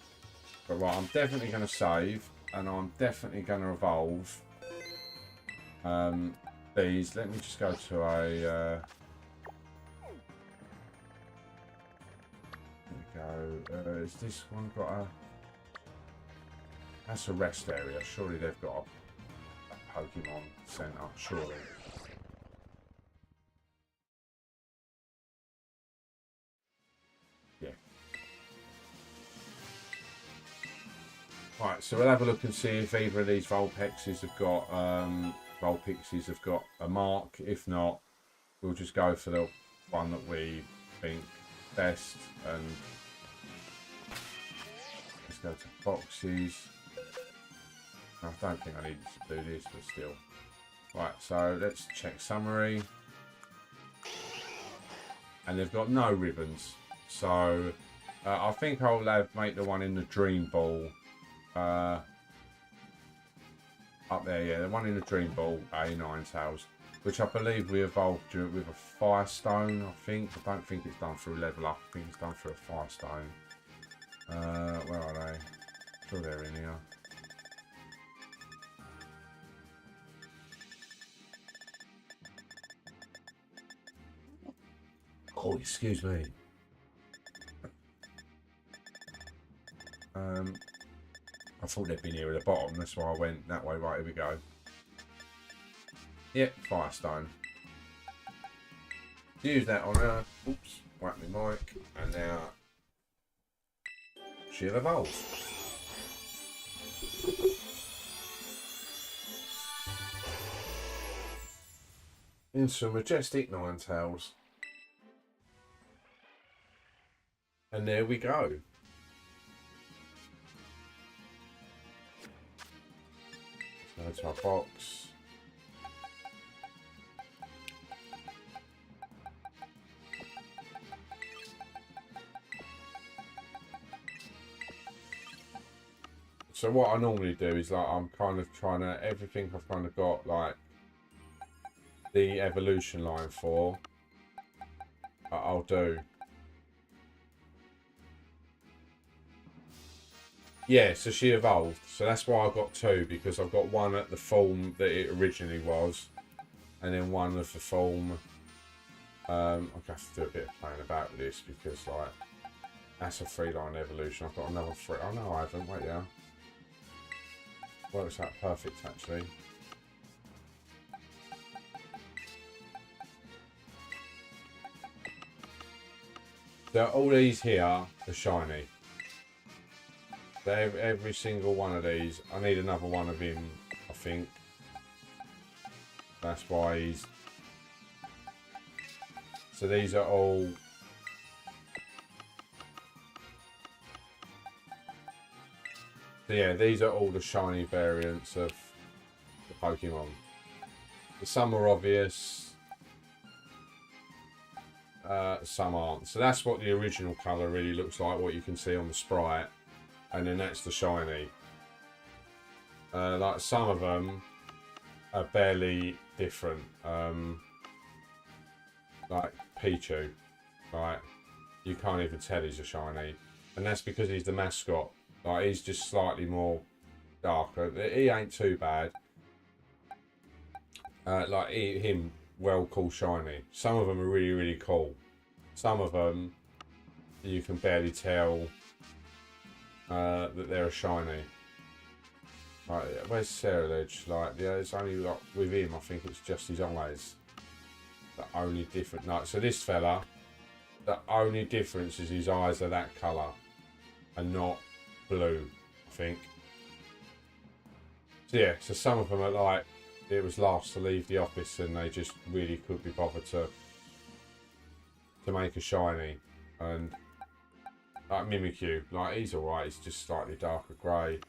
But right, I'm definitely going to save, and I'm definitely going to evolve these. Let me just go to a there we go. Is this one got a, that's a rest area? Surely they've got a Pokemon Center, surely. Yeah. Right, so we'll have a look and see if either of these Vulpixes have got a mark. If not, we'll just go for the one that we think best, and let's go to boxes. I don't think I need to do this, but still. Right, so let's check summary. And they've got no ribbons. So I think I'll make the one in the Dream Ball. Up there, yeah, the one in the Dream Ball, a Ninetales, which I believe we evolved with a Firestone, I think. I don't think it's done through level up. I think it's done through a Firestone. Where are they? Sure, they're in here. Oh, excuse me. I thought they'd been here at the bottom. That's why I went that way. Right, here we go. Yep, Firestone. Use that on her. Oops, whack my mic. And now she'll evolve. Into majestic Ninetales. And there we go. Let's go to our box. So what I normally do is, like, I'm kind of trying to, everything I've kind of got, like, the evolution line for, I'll do. Yeah, so she evolved. So that's why I got two, because I've got one at the form that it originally was, and then one of the form. I'll have to do a bit of playing about with this, because, like, that's a 3-line evolution. I've got another 3. Oh no, I haven't. Wait there. Works out perfect, actually. So all these here are shiny. So every single one of these, I need another one of him, I think. That's why he's... So these are all... So yeah, these are all the shiny variants of the Pokemon. Some are obvious, some aren't. So that's what the original colour really looks like, what you can see on the sprite. And then that's the shiny. Like some of them are barely different. Like Pichu, right? You can't even tell he's a shiny, and that's because he's the mascot. Like, he's just slightly more darker. He ain't too bad. Like him, well, cool shiny. Some of them are really, really cool. Some of them you can barely tell that they're a shiny. Like, where's Scarlet? Like, yeah, it's only like with him. I think it's just his eyes. The only different. No, so this fella, the only difference is his eyes are that colour, and not blue, I think. So yeah, so some of them are like, it was last to leave the office, and they just really couldn't be bothered to make a shiny. And like Mimikyu, like, he's alright, he's just slightly darker grey.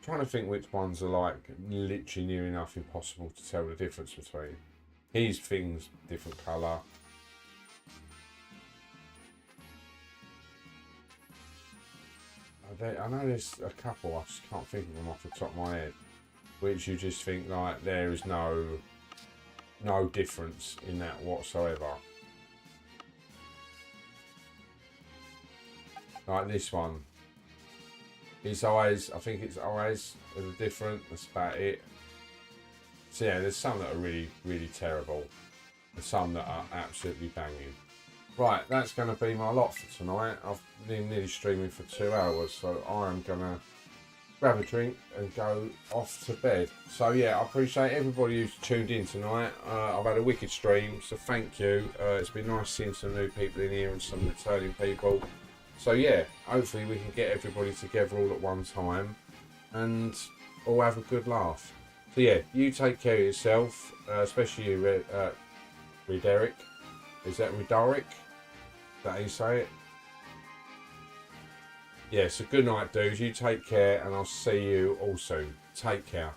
Trying to think which ones are like literally near enough impossible to tell the difference between. His thing's different colour. I know there's a couple, I just can't think of them off the top of my head. which you just think like there is no difference in that whatsoever. Like this one, his eyes, I think its eyes are different. That's about it. So yeah, there's some that are really terrible, and some that are absolutely banging. Right, that's going to be my lot for tonight. I've been nearly streaming for 2 hours, so I am going to grab a drink and go off to bed. So yeah, I appreciate everybody who's tuned in tonight. I've had a wicked stream, so thank you. It's been nice seeing some new people in here and some returning people. So yeah, hopefully we can get everybody together all at one time and all have a good laugh. So yeah, you take care of yourself, especially you, Rederick. Is that Rederick? Is that how you say it? Yeah, so good night, dudes. You take care, and I'll see you all soon. Take care.